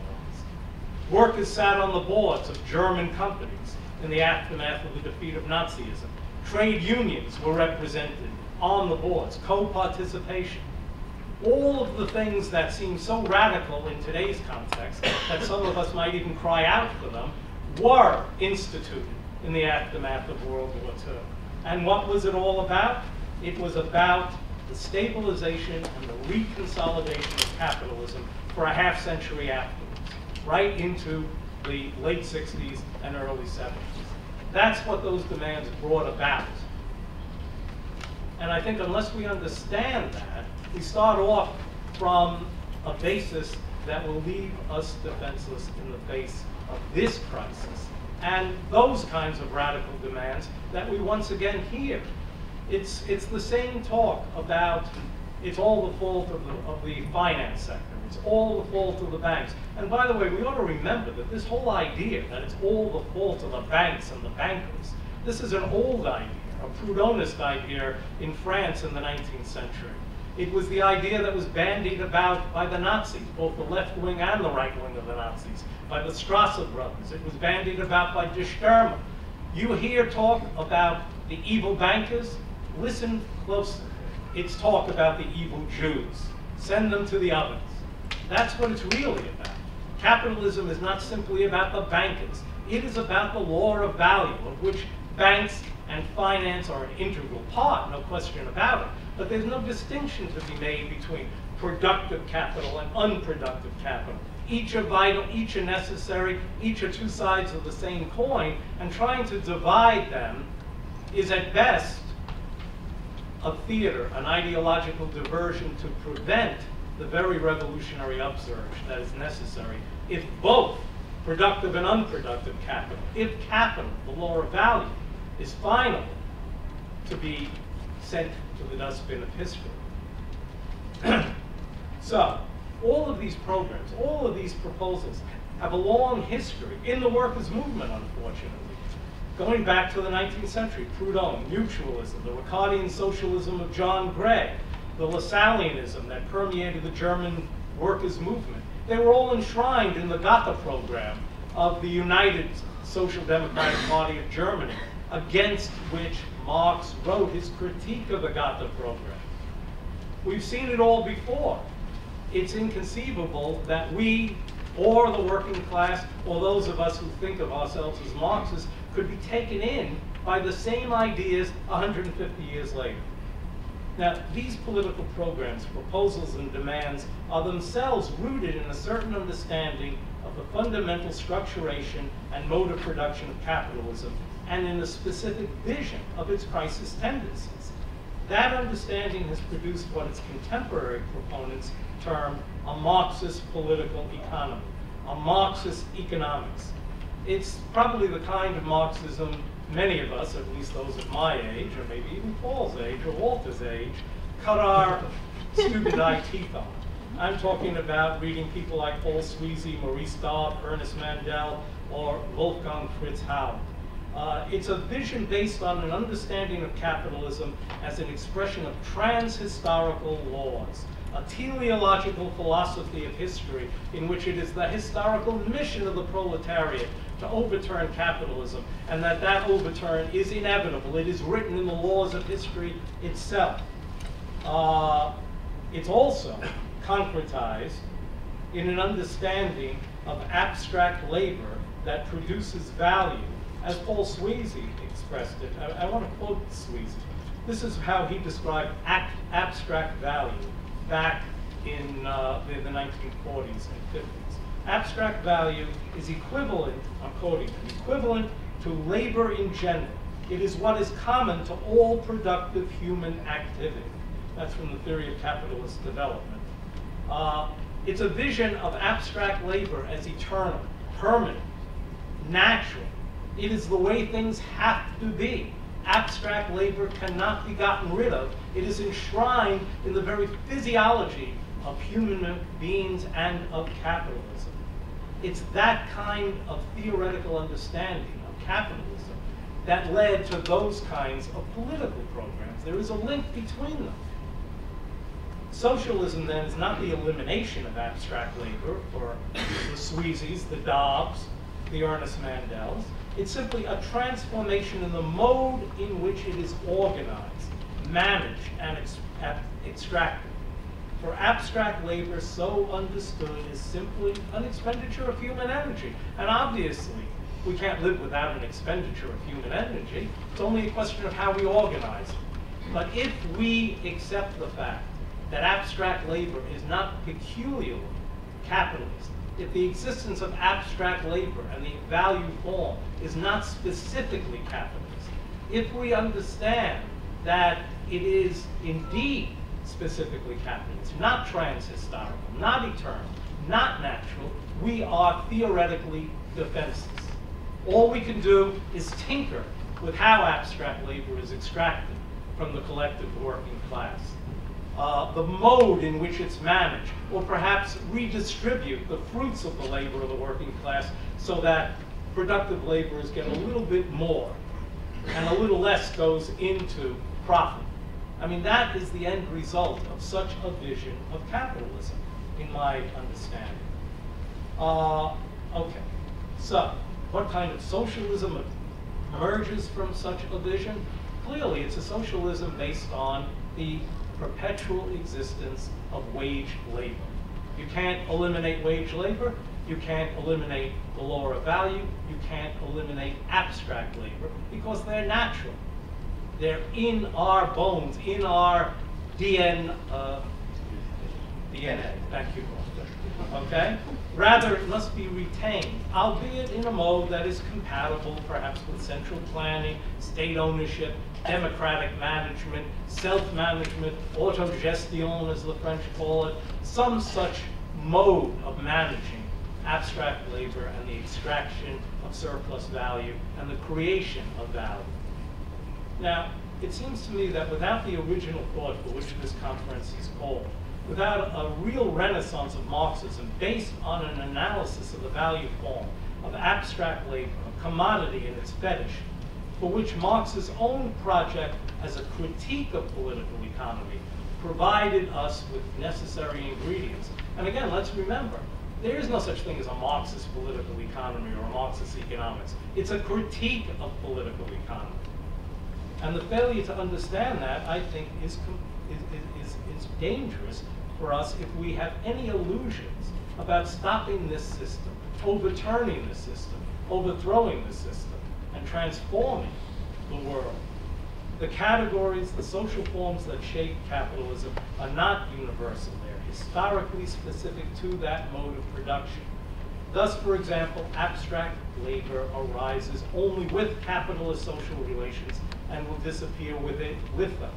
Workers sat on the boards of German companies in the aftermath of the defeat of Nazism. Trade unions were represented on the boards, co-participation. All of the things that seem so radical in today's context that some of us might even cry out for them were instituted in the aftermath of World War II. And what was it all about? It was about the stabilization and the reconsolidation of capitalism for a half century afterwards, right into the late 60s and early 70s. That's what those demands brought about. And I think unless we understand that, we start off from a basis that will leave us defenseless in the face of this crisis and those kinds of radical demands that we once again hear. It's the same talk about it's all the fault of the finance sector. It's all the fault of the banks. And by the way, we ought to remember that this whole idea that it's all the fault of the banks and the bankers, this is an old idea, a Proudhonist idea in France in the 19th century. It was the idea that was bandied about by the Nazis, both the left wing and the right wing of the Nazis, by the Strasser brothers. It was bandied about by de Sturmer. You hear talk about the evil bankers, listen closely. It's talk about the evil Jews. Send them to the ovens. That's what it's really about. Capitalism is not simply about the bankers. It is about the law of value, of which banks and finance are an integral part, no question about it. But there's no distinction to be made between productive capital and unproductive capital. Each are vital, each are necessary, each are two sides of the same coin, and trying to divide them is at best a theater, an ideological diversion to prevent the very revolutionary upsurge that is necessary if both productive and unproductive capital, if capital, the law of value, is final to be sent to the dustbin of history. So, all of these programs, all of these proposals have a long history in the workers' movement, unfortunately. Going back to the 19th century, Proudhon, mutualism, the Ricardian socialism of John Gray, the Lassalleanism that permeated the German workers' movement. They were all enshrined in the Gotha program of the United Social Democratic Party of Germany, against which Marx wrote his critique of the Gotha program. We've seen it all before. It's inconceivable that we, or the working class, or those of us who think of ourselves as Marxists, could be taken in by the same ideas 150 years later. Now, these political programs, proposals, and demands are themselves rooted in a certain understanding of the fundamental structuration and mode of production of capitalism and in a specific vision of its crisis tendencies. That understanding has produced what its contemporary proponents term a Marxist political economy, a Marxist economics. It's probably the kind of Marxism many of us, at least those at my age, or maybe even Paul's age or Walter's age, cut our stupid eye teeth on. I'm talking about reading people like Paul Sweezy, Maurice Daub, Ernest Mandel, or Wolfgang Fritz Haupt. It's a vision based on an understanding of capitalism as an expression of trans-historical laws, a teleological philosophy of history in which it is the historical mission of the proletariat to overturn capitalism, and that overturn is inevitable. It is written in the laws of history itself. It's also concretized in an understanding of abstract labor that produces value, as Paul Sweezy expressed it. I want to quote Sweezy. This is how he described abstract value back in the 1940s and 50s. Abstract value is equivalent, I'm quoting him, equivalent to labor in general. It is what is common to all productive human activity. That's from the theory of capitalist development. It's a vision of abstract labor as eternal, permanent, natural. It is the way things have to be. Abstract labor cannot be gotten rid of. It is enshrined in the very physiology of human beings and of capitalism. It's that kind of theoretical understanding of capitalism that led to those kinds of political programs. There is a link between them. Socialism, then, is not the elimination of abstract labor for the Sweezys, the Dobbs, the Ernest Mandels. It's simply a transformation in the mode in which it is organized, managed, and extracted. For abstract labor, so understood, is simply an expenditure of human energy. And obviously, we can't live without an expenditure of human energy. It's only a question of how we organize it. But if we accept the fact that abstract labor is not peculiarly capitalist, if the existence of abstract labor and the value form is not specifically capitalist, if we understand that it is indeed specifically capitalist, not trans-historical, not eternal, not natural, we are theoretically defenseless. All we can do is tinker with how abstract labor is extracted from the collective working class. The mode in which it's managed, or perhaps redistribute the fruits of the labor of the working class so that productive laborers get a little bit more and a little less goes into profit. I mean, that is the end result of such a vision of capitalism, in my understanding. Okay, so what kind of socialism emerges from such a vision? Clearly, it's a socialism based on the perpetual existence of wage labor. You can't eliminate wage labor. You can't eliminate the law of value. You can't eliminate abstract labor because they're natural. They're in our bones, in our DNA. Thank you, Walter. Okay? Rather, it must be retained, albeit in a mode that is compatible, perhaps with central planning, state ownership, democratic management, self-management, autogestion, as the French call it, some such mode of managing abstract labor and the extraction of surplus value and the creation of value. Now, it seems to me that without the original thought for which this conference is called, without a real renaissance of Marxism based on an analysis of the value form of abstract labor, a commodity in its fetish, for which Marx's own project as a critique of political economy provided us with necessary ingredients. And again, let's remember, there is no such thing as a Marxist political economy or a Marxist economics. It's a critique of political economy. And the failure to understand that, I think, is dangerous for us if we have any illusions about stopping this system, overturning this system, overthrowing this system, and transforming the world. The categories, the social forms that shape capitalism are not universal. They're historically specific to that mode of production. Thus, for example, abstract labor arises only with capitalist social relations and will disappear with them.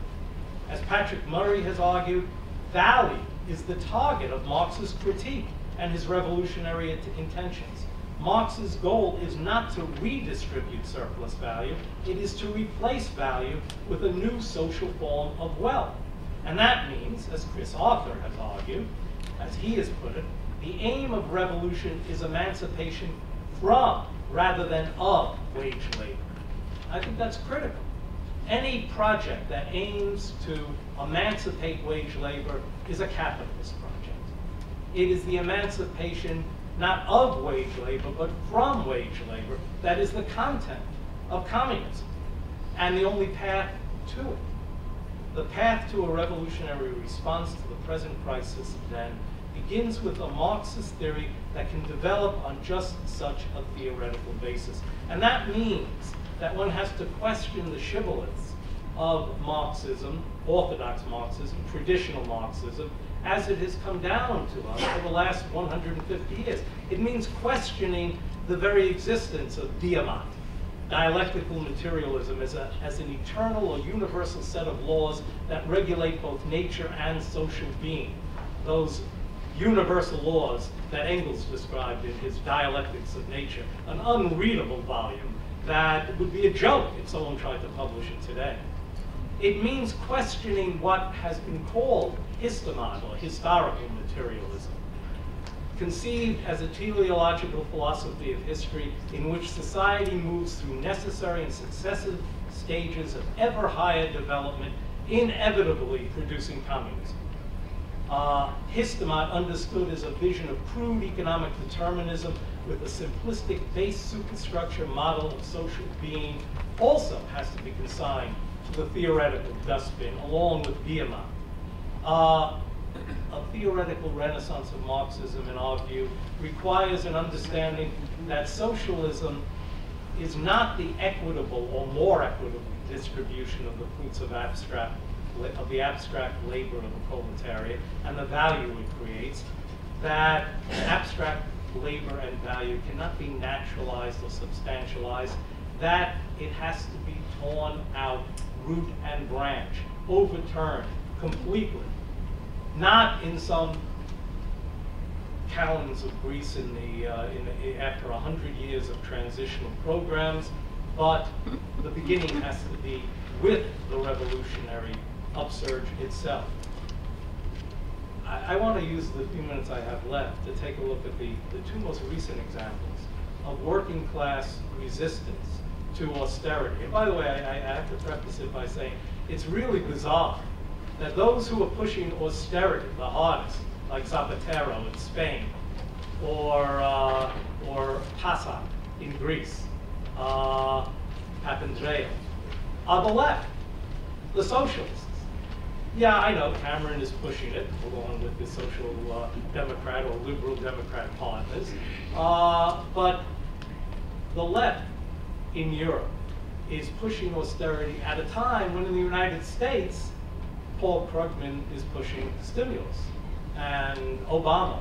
As Patrick Murray has argued, value is the target of Marx's critique and his revolutionary intentions. Marx's goal is not to redistribute surplus value, it is to replace value with a new social form of wealth. And that means, as Chris Arthur has argued, as he has put it, the aim of revolution is emancipation from, rather than of, wage labor. I think that's critical. Any project that aims to emancipate wage labor is a capitalist project. It is the emancipation not of wage labor, but from wage labor that is the content of communism, and the only path to it. The path to a revolutionary response to the present crisis, then, begins with a Marxist theory that can develop on just such a theoretical basis. And that means that one has to question the shibboleths of Marxism, orthodox Marxism, traditional Marxism, as it has come down to us for the last 150 years. It means questioning the very existence of diamat, dialectical materialism, as an eternal or universal set of laws that regulate both nature and social being. Those universal laws that Engels described in his Dialectics of Nature, an unreadable volume that would be a joke if someone tried to publish it today. It means questioning what has been called histomat, or historical materialism, conceived as a teleological philosophy of history in which society moves through necessary and successive stages of ever higher development, inevitably producing communism. Histomat, understood as a vision of crude economic determinism with a simplistic base superstructure model of social being, also has to be consigned to the theoretical dustbin, along with diamat. A theoretical renaissance of Marxism, in our view, requires an understanding that socialism is not the equitable or more equitable distribution of the fruits of the abstract labor of the proletariat and the value it creates, that abstract labor and value cannot be naturalized or substantialized, that it has to be torn out, root and branch, overturned completely. Not in some calends of Greece after 100 years of transitional programs, but the beginning has to be with the revolutionary upsurge itself. I want to use the few minutes I have left to take a look at the two most recent examples of working class resistance to austerity. And by the way, I have to preface it by saying it's really bizarre that those who are pushing austerity the hardest, like Zapatero in Spain, or Pasok in Greece, Papandreou, are the left, the socialists. Yeah, I know Cameron is pushing it, along with his social democrat or liberal democrat partners, but the left in Europe is pushing austerity at a time when in the United States, Paul Krugman is pushing stimulus. And Obama,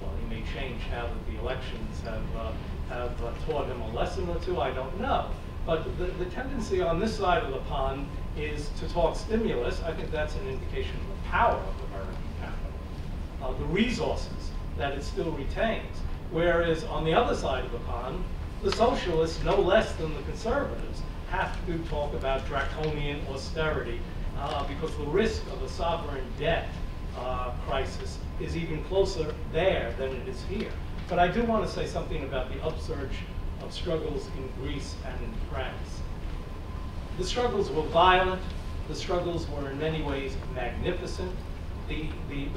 well, he may change now that the elections have taught him a lesson or two, I don't know. But the tendency on this side of the pond is to talk stimulus. I think that's an indication of the power of American capital, the resources that it still retains. Whereas on the other side of the pond, the socialists, no less than the conservatives, have to talk about draconian austerity because the risk of a sovereign debt crisis is even closer there than it is here. But I do want to say something about the upsurge of struggles in Greece and in France. The struggles were violent. The struggles were in many ways magnificent. The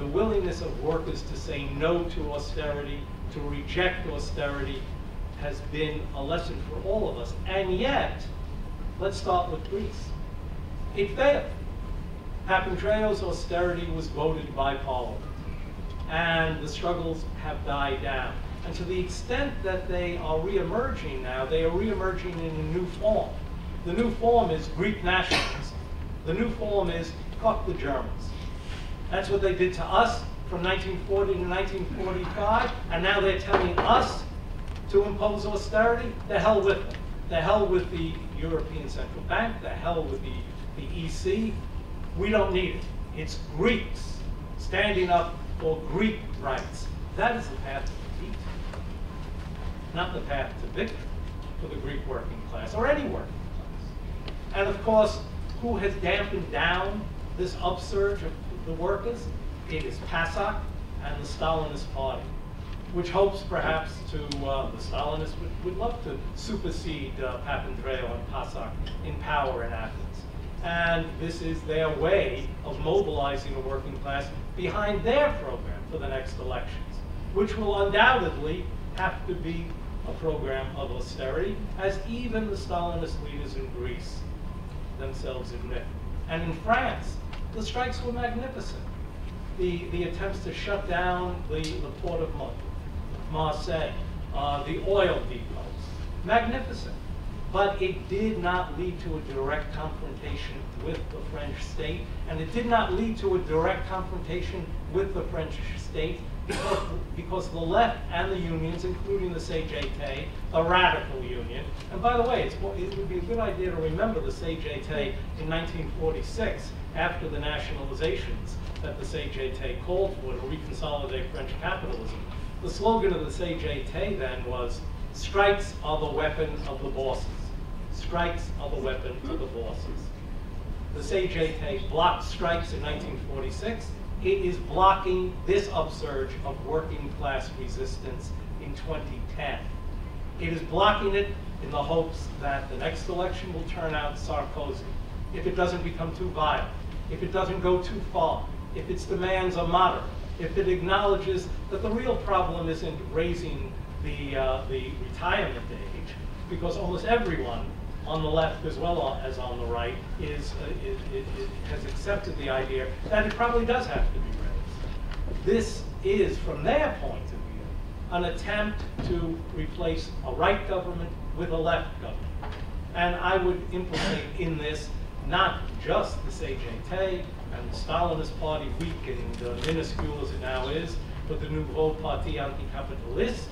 willingness of workers to say no to austerity, to reject austerity, has been a lesson for all of us. And yet, let's start with Greece. It failed. Papandreou's austerity was voted by Parliament, and the struggles have died down. And to the extent that they are re-emerging now, they are re-emerging in a new form. The new form is Greek nationalism. The new form is fuck the Germans. That's what they did to us, from 1940 to 1945, and now they're telling us to impose austerity. The hell with them. The hell with the European Central Bank. The hell with the EC. We don't need it. It's Greeks standing up for Greek rights. That is the path to defeat, not the path to victory for the Greek working class, or any working class. And of course, who has dampened down this upsurge of the workers? It is PASOK and the Stalinist Party, which hopes perhaps to, the Stalinists would love to supersede Papandreou and PASOK in power in Athens. And this is their way of mobilizing the working class behind their program for the next elections, which will undoubtedly have to be a program of austerity, as even the Stalinist leaders in Greece themselves admit. And in France, the strikes were magnificent. The attempts to shut down the port of Marseille, the oil depots, magnificent. But it did not lead to a direct confrontation with the French state, and it did not lead to a direct confrontation with the French state because the left and the unions, including the CGT, a radical union, and by the way, it would be a good idea to remember the CGT in 1946, after the nationalizations that the CGT called for to reconsolidate French capitalism. The slogan of the CGT then was, "Strikes are the weapon of the bosses." Strikes are the weapon of the bosses. The CGT blocked strikes in 1946. It is blocking this upsurge of working class resistance in 2010. It is blocking it in the hopes that the next election will turn out Sarkozy, if it doesn't become too violent, if it doesn't go too far, if its demands are moderate, if it acknowledges that the real problem isn't raising the retirement age, because almost everyone on the left as well as on the right has accepted the idea that it probably does have to be raised. This is, from their point of view, an attempt to replace a right government with a left government. And I would implicate in this not just the CGT and the Stalinist Party, weak and minuscule as it now is, but the Nouveau Parti Anticapitaliste,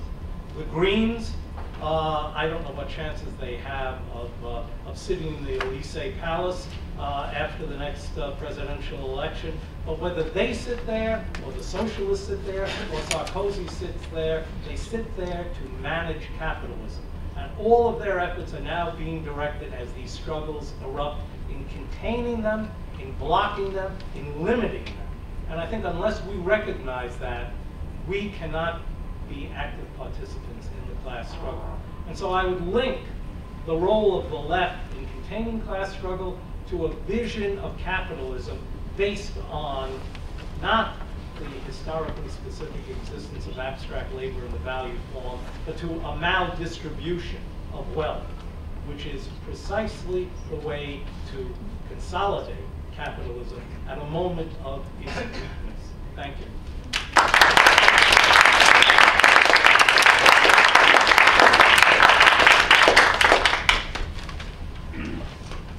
the Greens. I don't know what chances they have of sitting in the Élysée Palace after the next presidential election. But whether they sit there, or the socialists sit there, or Sarkozy sits there, they sit there to manage capitalism. And all of their efforts are now being directed as these struggles erupt in containing them, in blocking them, in limiting them. And I think unless we recognize that, we cannot be active participants in the class struggle. And so I would link the role of the left in containing class struggle to a vision of capitalism based on not the historically specific existence of abstract labor in the value form, but to a maldistribution of wealth, which is precisely the way to consolidate capitalism at a moment of its weakness. Thank you.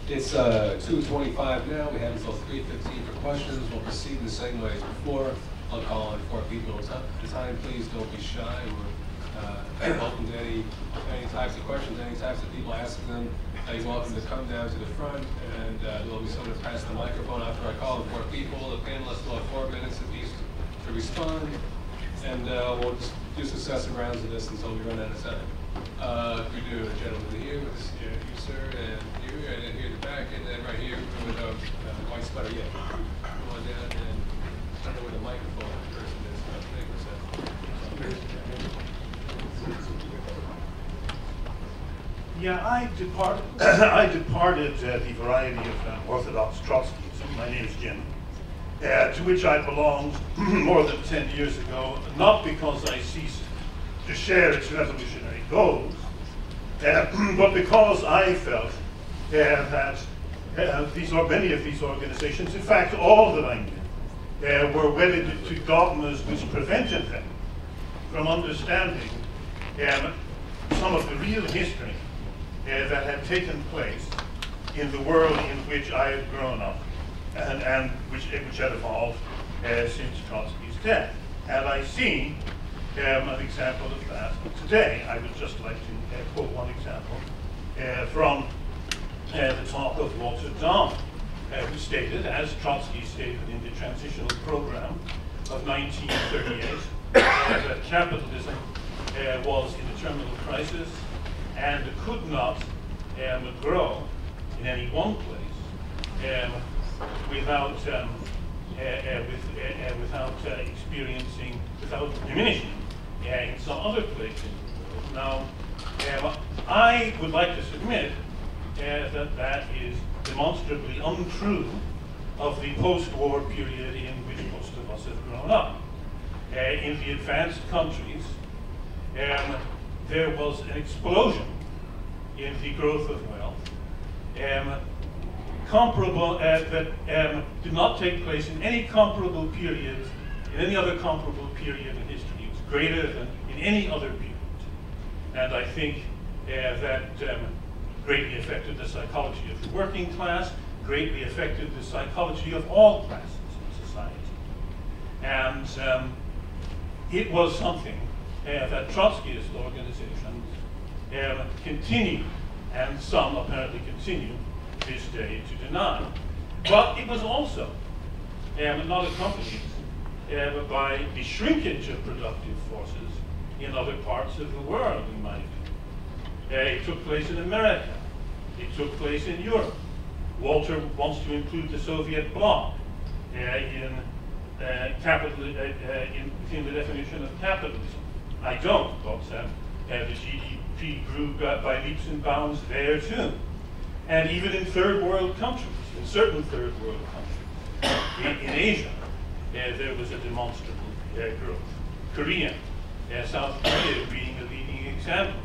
It's 2:25 now. We have until 3:15 for questions. We'll proceed the same way as before. I'll call on 4 people at a time. Please don't be shy. We're open to any types of questions, any types of people asking them. You're welcome to come down to the front, and there'll be someone to pass the microphone after I call the 4 people. The panelists will have 4 minutes apiece to respond, and we'll just do successive rounds of this until we run out of time. We do a gentleman here with this, you sir, and you, and then here in the back, and then right here with a white sweater. Yeah, come on down, and I don't know where the microphone person is. Yeah, I departed the variety of Orthodox Trotskyism. My name is Jim, to which I belonged more than 10 years ago, not because I ceased to share its revolutionary goals, but because I felt that many of these organizations, in fact all that I knew, were wedded to dogmas which prevented them from understanding some of the real history that had taken place in the world in which I had grown up and which had evolved since Trotsky's death. And I see an example of that today. I would just like to quote one example from the talk of Walter Daum, who stated, as Trotsky stated in the transitional program of 1938, that capitalism was in a terminal crisis and could not grow in any one place without diminishing in some other place in the world. Now, I would like to submit that that is demonstrably untrue of the post-war period in which most of us have grown up. In the advanced countries, there was an explosion in the growth of wealth, comparable that did not take place in any comparable period, in any other comparable period in history. It was greater than in any other period. And I think that greatly affected the psychology of the working class, greatly affected the psychology of all classes in society. And it was something that Trotskyist organizations continue, and some apparently continue this day to deny. But it was also not accompanied by the shrinkage of productive forces in other parts of the world, in my view. It took place in America. It took place in Europe. Walter wants to include the Soviet bloc within the definition of capitalism. I don't, but the GDP grew by leaps and bounds there too. And even in third world countries, in certain third world countries, in Asia, there was a demonstrable growth. Korea, South Korea being a leading example.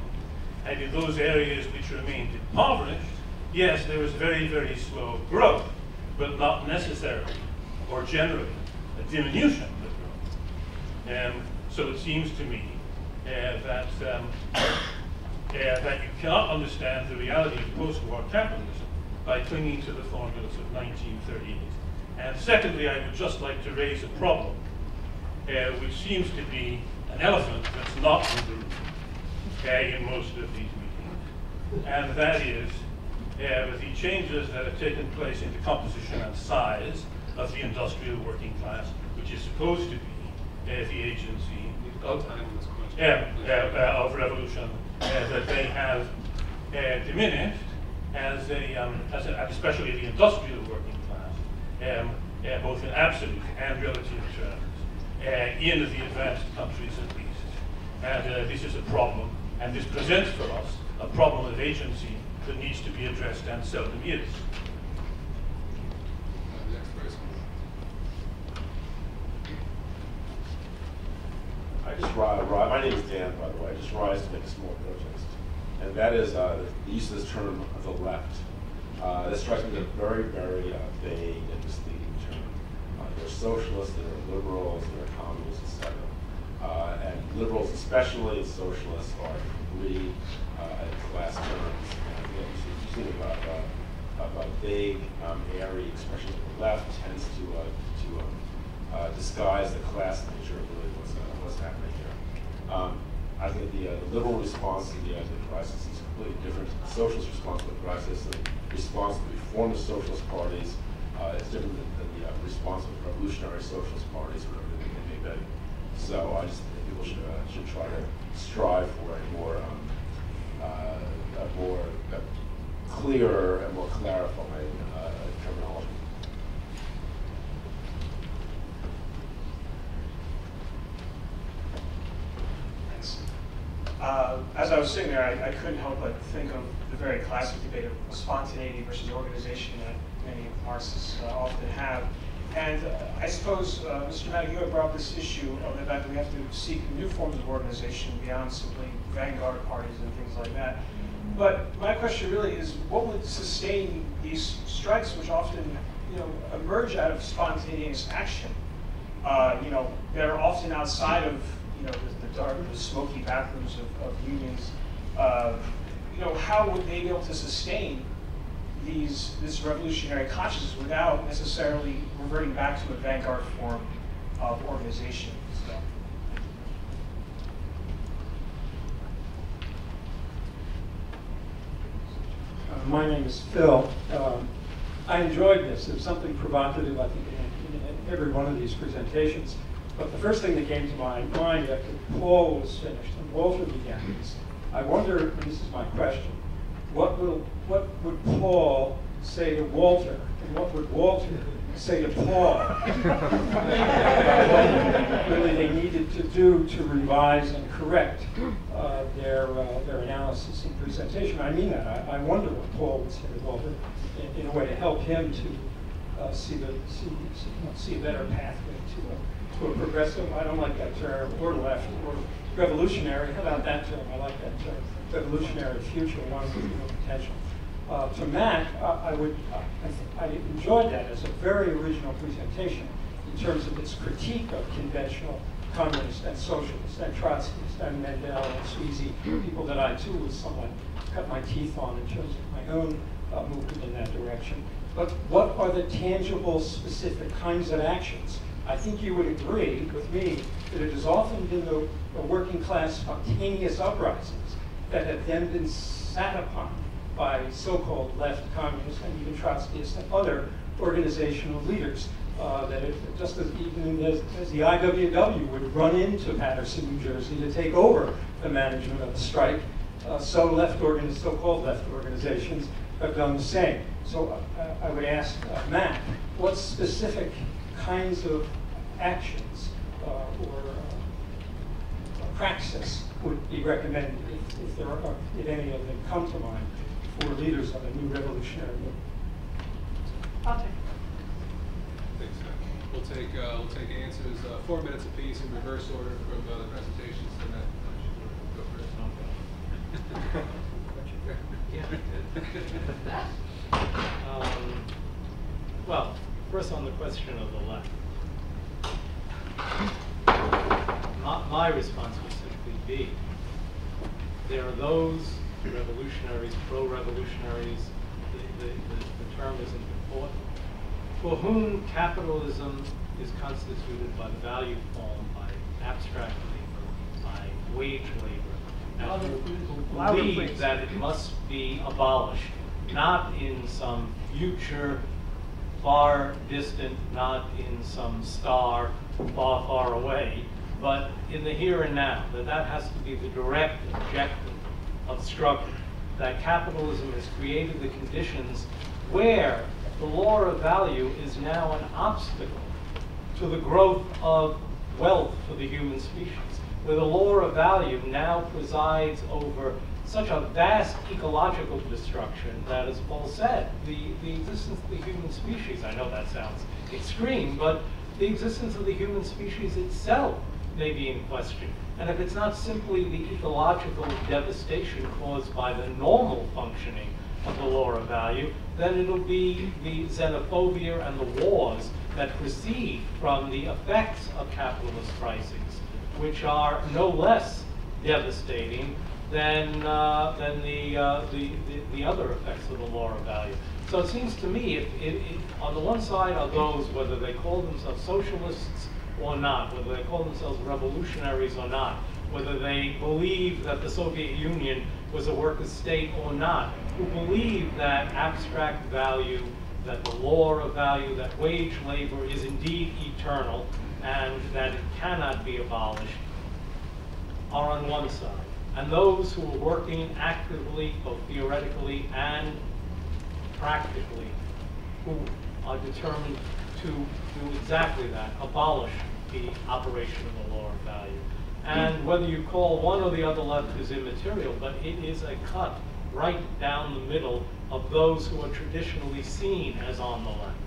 And in those areas which remained impoverished, yes, there was very, very slow growth, but not necessarily, or generally, a diminution of growth. So it seems to me that you cannot understand the reality of post-war capitalism by clinging to the formulas of 1938. And secondly, I would just like to raise a problem, which seems to be an elephant that's not in the room in most of these meetings, and that is the changes that have taken place in the composition and size of the industrial working class, which is supposed to be the agency of revolution, that they have diminished as especially the industrial working class, both in absolute and relative terms, in the advanced countries at least. And this is a problem, and this presents for us a problem of agency that needs to be addressed and seldom is. My name is Dan, by the way. I just rise to make a small protest. And that is the use of this term of the left. This strikes me as a very, very vague and misleading term. There are socialists, there are liberals, there are communists, etc. And liberals especially, and socialists are three class terms. And again, you see about vague, airy expression of the left tends to disguise the class nature of really what's happening here. I think the liberal response to the crisis is completely different. The socialist response to the crisis, the response to the reformist socialist parties is different than the response of revolutionary socialist parties, whatever they may be. So I just think people should try to strive for a more clearer and more clarifying terminology. As I was sitting there, I couldn't help but think of the very classic debate of spontaneity versus organization that many Marxists often have. And I suppose, Mr. Mattick, you have brought up this issue of the fact that we have to seek new forms of organization beyond simply vanguard parties and things like that. But my question really is, what would sustain these strikes, which often, emerge out of spontaneous action? They're often outside of, the dark, the smoky bathrooms of unions. How would they be able to sustain this revolutionary consciousness without necessarily reverting back to a vanguard form of organization. So. My name is Phil. I enjoyed this. There's something provocative, I think, in every one of these presentations. But the first thing that came to my mind after Paul was finished and Walter began is, I wonder, and this is my question, what would Paul say to Walter, and what would Walter say to Paul? What really they needed to do to revise and correct their analysis and presentation. I mean that. I wonder what Paul would say to Walter in a way to help him to see a better pathway to a progressive, I don't like that term, or left, or revolutionary. How about that term? I like that term. Revolutionary future, one with potential. To Matt, I enjoyed that as a very original presentation in terms of its critique of conventional communists and socialists and Trotskyists and Mendel and Sweezy, people that I too would somewhat cut my teeth on in terms of my own movement in that direction. But what are the tangible, specific kinds of actions? I think you would agree with me that it has often been the working class spontaneous uprisings that have then been sat upon by so-called left communists and even Trotskyists and other organizational leaders. That just as even as the IWW would run into Paterson, New Jersey to take over the management of the strike, so-called left organizations have done the same. So I would ask Matt, what specific kinds of actions or praxis would be recommended if any of them come to mind for leaders of a new revolutionary movement? I'll take it. We'll take answers 4 minutes apiece in reverse order from the presentations. And that should go Yeah. Well, first on the question of the left. My response would simply be, there are those revolutionaries, pro-revolutionaries, the term isn't important, for whom capitalism is constituted by the value form, by abstract labor, by wage labor, and who believe that it must be abolished, not in some future far distant, not in some star far, far away, but in the here and now, that has to be the direct objective of struggle, that capitalism has created the conditions where the law of value is now an obstacle to the growth of wealth for the human species, where the law of value now presides over such a vast ecological destruction that, as Paul said, the existence of the human species, I know that sounds extreme, but the existence of the human species itself may be in question. And if it's not simply the ecological devastation caused by the normal functioning of the law of value, then it'll be the xenophobia and the wars that proceed from the effects of capitalist crises, which are no less devastating than the other effects of the law of value. So it seems to me, on the one side are those, whether they call themselves socialists or not, whether they call themselves revolutionaries or not, whether they believe that the Soviet Union was a workers' state or not, who believe that abstract value, that the law of value, that wage labor is indeed eternal and that it cannot be abolished, are on one side. And those who are working actively, both theoretically and practically, who are determined to do exactly that, abolish the operation of the law of value. And whether you call one or the other left is immaterial, but it is a cut right down the middle of those who are traditionally seen as on the left.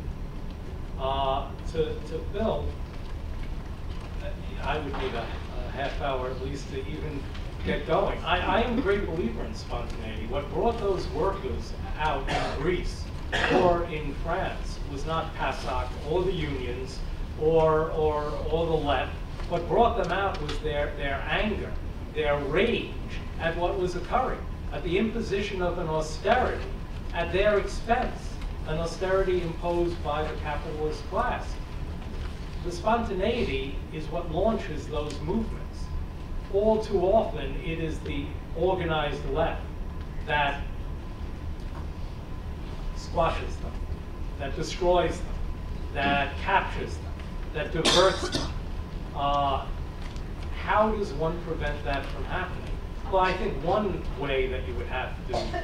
To Phil, I would need a half hour at least to even get going. I am a great believer in spontaneity. What brought those workers out in Greece or in France was not PASOK or the unions or the left. What brought them out was their anger, their rage at what was occurring, at the imposition of an austerity at their expense, an austerity imposed by the capitalist class. The spontaneity is what launches those movements. All too often, it is the organized left that squashes them, that destroys them, that captures them, that diverts them. How does one prevent that from happening? Well, I think one way that you would have to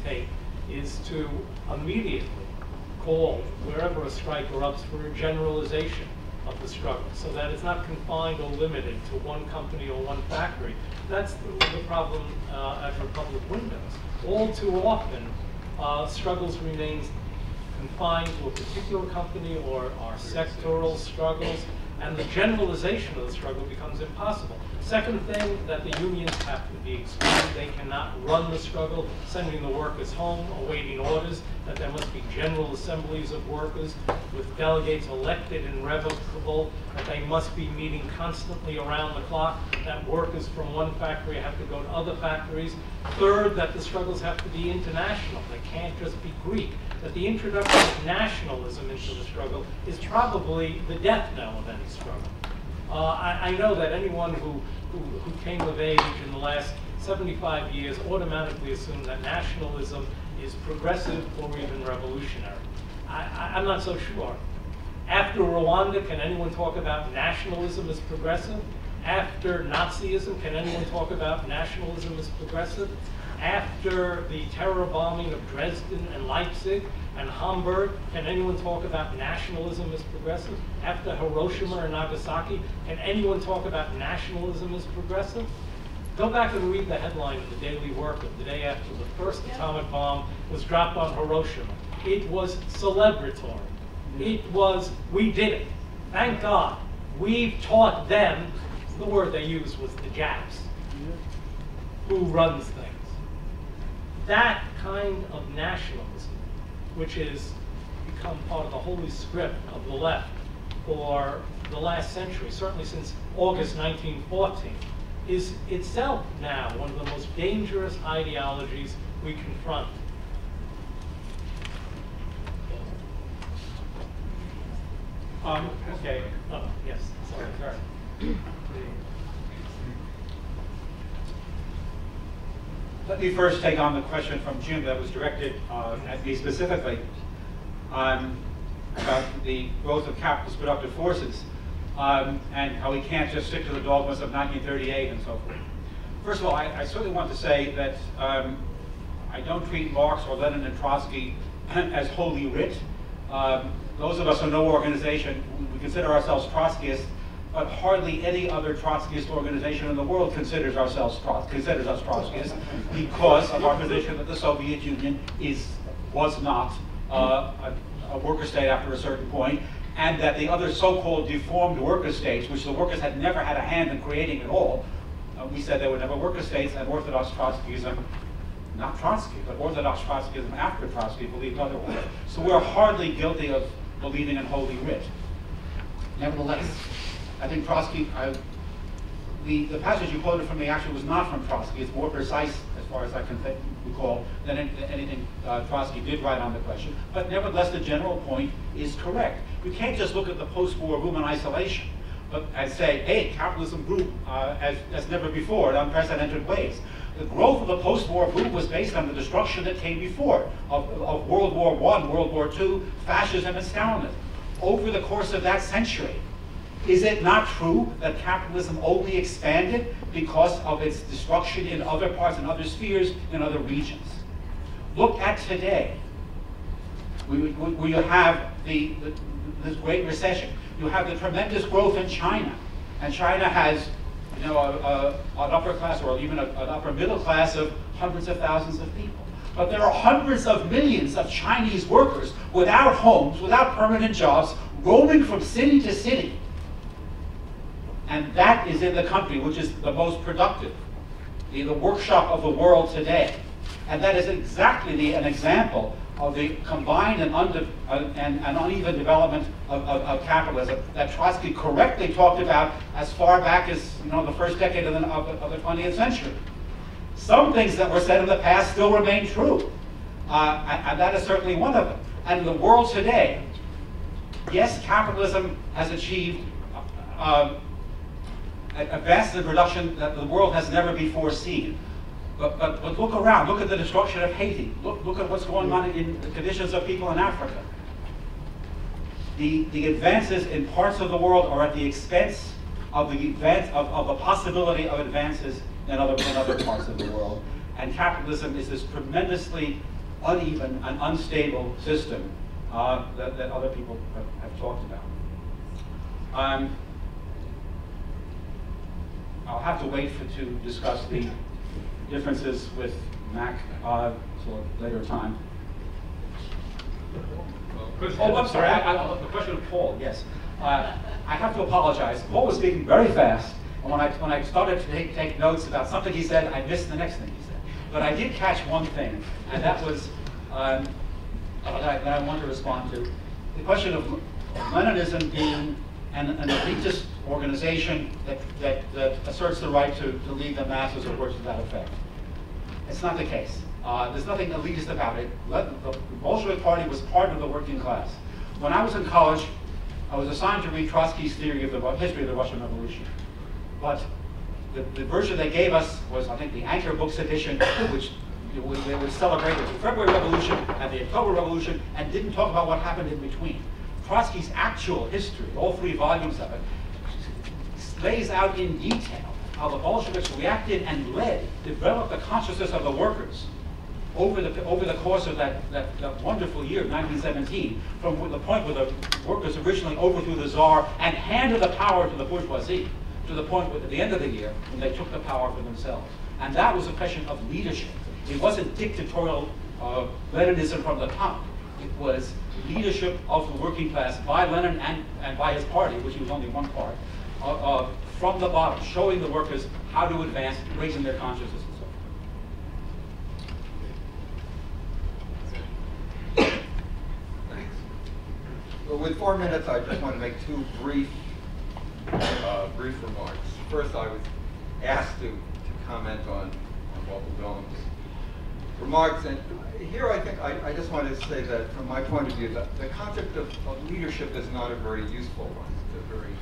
take is to immediately call wherever a strike erupts for a generalization of the struggle, so that it's not confined or limited to one company or one factory. That's the problem at Republic Windows. All too often, struggles remain confined to a particular company or are sectoral struggles, and the generalization of the struggle becomes impossible. Second thing, that the unions have to be excluded. They cannot run the struggle, sending the workers home, awaiting orders, that there must be general assemblies of workers with delegates elected and revocable, that they must be meeting constantly around the clock, that workers from one factory have to go to other factories. Third, that the struggles have to be international. They can't just be Greek. That the introduction of nationalism into the struggle is probably the death knell of any struggle. I know that anyone who came of age in the last 75 years automatically assumed that nationalism is progressive or even revolutionary. I'm not so sure. After Rwanda, can anyone talk about nationalism as progressive? After Nazism, can anyone talk about nationalism as progressive? After the terror bombing of Dresden and Leipzig and Hamburg, can anyone talk about nationalism as progressive? After Hiroshima and Nagasaki, can anyone talk about nationalism as progressive? Go back and read the headline of the Daily Worker the day after the first atomic bomb was dropped on Hiroshima. It was celebratory. It was, we did it. Thank God. We've taught them, the word they used was the Japs, who runs things. That kind of nationalism, which has become part of the holy script of the left for the last century, certainly since August 1914, is itself now one of the most dangerous ideologies we confront. Okay. Oh, yes, sorry. Let me first take on the question from Jim that was directed at me specifically about the growth of capitalist productive forces and how we can't just stick to the dogmas of 1938 and so forth. First of all, I certainly want to say that I don't treat Marx or Lenin and Trotsky as holy writ. Those of us who know organization, we consider ourselves Trotskyists, but hardly any other Trotskyist organization in the world considers us Trotskyists because of our position that the Soviet Union was not a worker state after a certain point, and that the other so-called deformed worker states, which the workers had never had a hand in creating at all, we said they were never worker states, and Orthodox Trotskyism, not Trotsky, but Orthodox Trotskyism after Trotsky believed otherwise. So we're hardly guilty of believing in holy writ. Nevertheless, I think Trotsky, the passage you quoted from me actually was not from Trotsky. It's more precise, as far as I can recall, than anything Trotsky did write on the question. But nevertheless, the general point is correct. You can't just look at the post-war boom in isolation, and say, hey, capitalism grew as never before in unprecedented ways. The growth of the post-war boom was based on the destruction that came before, of World War I, World War II, fascism, and Stalinism. Over the course of that century, is it not true that capitalism only expanded because of its destruction in other parts, in other spheres, in other regions? Look at today, where you have this great recession. You have the tremendous growth in China, and China has, an upper class or even an upper middle class of hundreds of thousands of people. But there are hundreds of millions of Chinese workers without homes, without permanent jobs, roaming from city to city. And that is in the country which is the most productive, the workshop of the world today. And that is exactly an example of the combined and uneven development of capitalism that Trotsky correctly talked about as far back as the first decade of the 20th century. Some things that were said in the past still remain true, and that is certainly one of them. And in the world today, Yes, capitalism has achieved a vast reduction that the world has never before seen. But look around. Look at the destruction of Haiti. Look at what's going on in the conditions of people in Africa. The advances in parts of the world are at the expense of the possibility of advances in other parts of the world. And capitalism is this tremendously uneven and unstable system that other people have talked about. I'll have to wait to discuss the differences with Mac till a later time. Oh, I'm sorry. The question of Paul. Yes, I have to apologize. Paul was speaking very fast, and when I started to take notes about something he said, I missed the next thing he said. But I did catch one thing, and that was that I wanted to respond to the question of Leninism being an elitist organization that asserts the right to lead the masses or words to that effect. It's not the case. There's nothing elitist about it. The Bolshevik Party was part of the working class. When I was in college, I was assigned to read Trotsky's theory of the history of the Russian Revolution. But the version they gave us was, I think, the Anchor Books edition, which they would celebrate the February Revolution and the October Revolution and didn't talk about what happened in between. Trotsky's actual history, all 3 volumes of it, lays out in detail how the Bolsheviks reacted and developed the consciousness of the workers over the course of that wonderful year, 1917, from the point where the workers originally overthrew the Tsar and handed the power to the bourgeoisie, to the point where, at the end of the year when they took the power for themselves. And that was a question of leadership. It wasn't dictatorial Leninism from the top. It was leadership of the working class by Lenin and by his party, which was only one part, from the bottom, showing the workers how to advance, raising their consciousness and so forth. Thanks. Well, with 4 minutes, I just want to make 2 brief remarks. First, I was asked to comment on Walter Daum's remarks, and here I think I just want to say that from my point of view, that the concept of leadership is not a very useful one. It's a very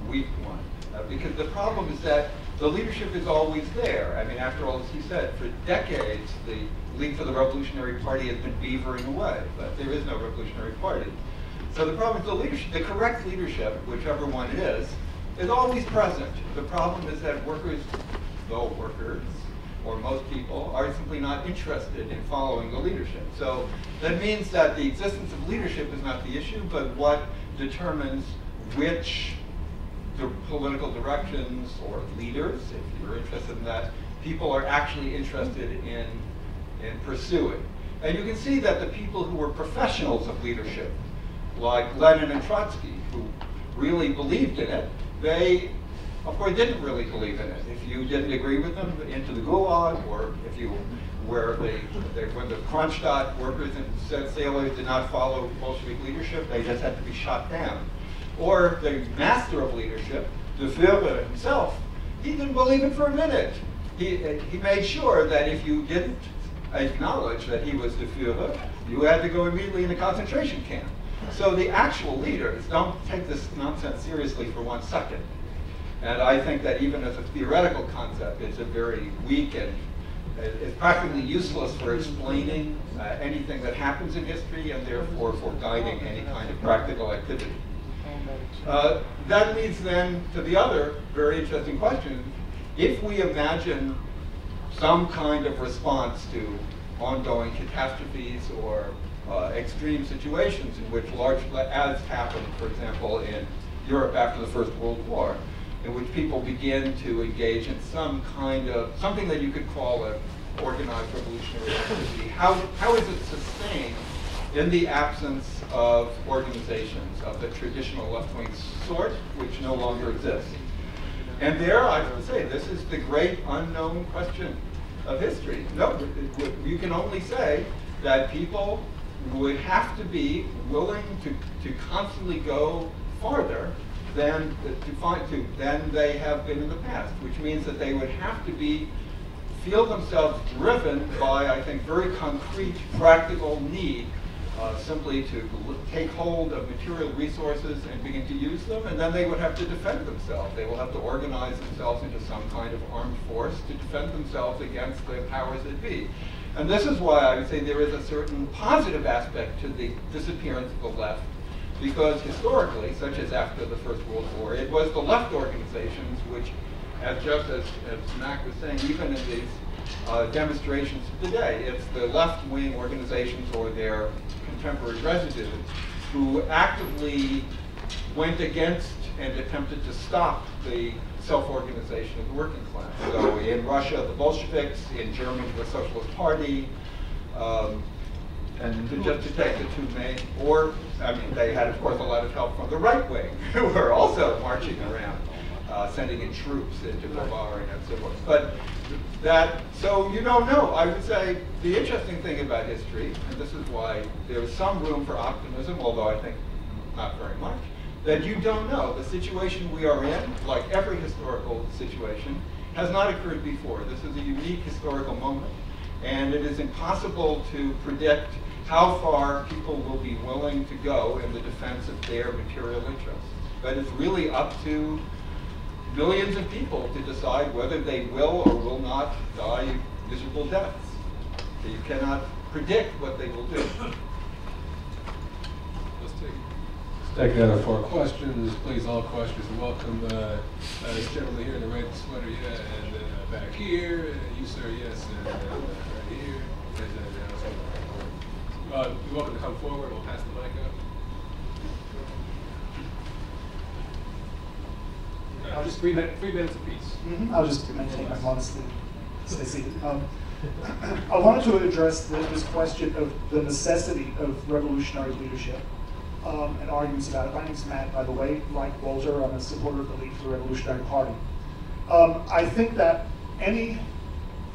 weak one. Because the problem is that the leadership is always there. I mean, after all, as he said, for decades, the League for the Revolutionary Party has been beavering away, but there is no Revolutionary Party. So the problem is the leadership, the correct leadership, whichever one it is always present. The problem is that workers, or most people, are simply not interested in following the leadership. So that means that the existence of leadership is not the issue, but what determines which the political directions or leaders, if you're interested in that, people are actually interested in pursuing. And you can see that the people who were professionals of leadership, like Lenin and Trotsky, who really believed in it, they, of course, didn't really believe in it. If you didn't agree with them, into the Gulag, or if you were when the Kronstadt workers and sailors did not follow Bolshevik leadership, they just had to be shot down. Or the master of leadership, the Führer himself, he didn't believe it for a minute. He made sure that if you didn't acknowledge that he was the Führer, you had to go immediately in a concentration camp. So the actual leaders don't take this nonsense seriously for 1 second. And I think that even as a theoretical concept, it's a very weak and it's practically useless for explaining anything that happens in history, and therefore for guiding any kind of practical activity. That leads then to the other very interesting question. If we imagine some kind of response to ongoing catastrophes or extreme situations in which as happened, for example, in Europe after the First World War, in which people begin to engage in some kind of, something that you could call an organized revolutionary activity, how is it sustained in the absence of organizations of the traditional left-wing sort, which no longer exists? And there, I have to say, this is the great unknown question of history. No, you can only say that people would have to be willing to constantly go farther than they have been in the past, which means that they would have to feel themselves driven by, I think, very concrete, practical need simply to take hold of material resources and begin to use them, and then they would have to defend themselves. They will have to organize themselves into some kind of armed force to defend themselves against the powers that be. And this is why I would say there is a certain positive aspect to the disappearance of the left, because historically, such as after the First World War, it was the left organizations which, as Mac was saying, even in these demonstrations today, it's the left-wing organizations or their contemporary residues who actively went against and attempted to stop the self-organization of the working class. So in Russia, the Bolsheviks; in Germany, the Socialist Party, and just to take the two main, or, I mean, they had, of course, a lot of help from the right wing, who were also marching around, sending in troops into Bavaria and so forth. But that, so you don't know. I would say the interesting thing about history, and this is why there is some room for optimism, although I think not very much, that you don't know. The situation we are in, like every historical situation, has not occurred before. This is a unique historical moment, and it is impossible to predict how far people will be willing to go in the defense of their material interests. But it's really up to millions of people to decide whether they will or will not die miserable deaths. So you cannot predict what they will do. Let's take another 4 questions. Please, all questions are welcome. This gentleman here in the red sweater, yeah, and back here. You, sir, yes, and right here. You're welcome to come forward. We'll pass the mic up. I'll just 3 minutes apiece. I'll just maintain my modesty. Stay seated. I wanted to address this question of the necessity of revolutionary leadership and arguments about it. My name's Matt, by the way. Like Walter, I'm a supporter of the League for the Revolutionary Party. I think that any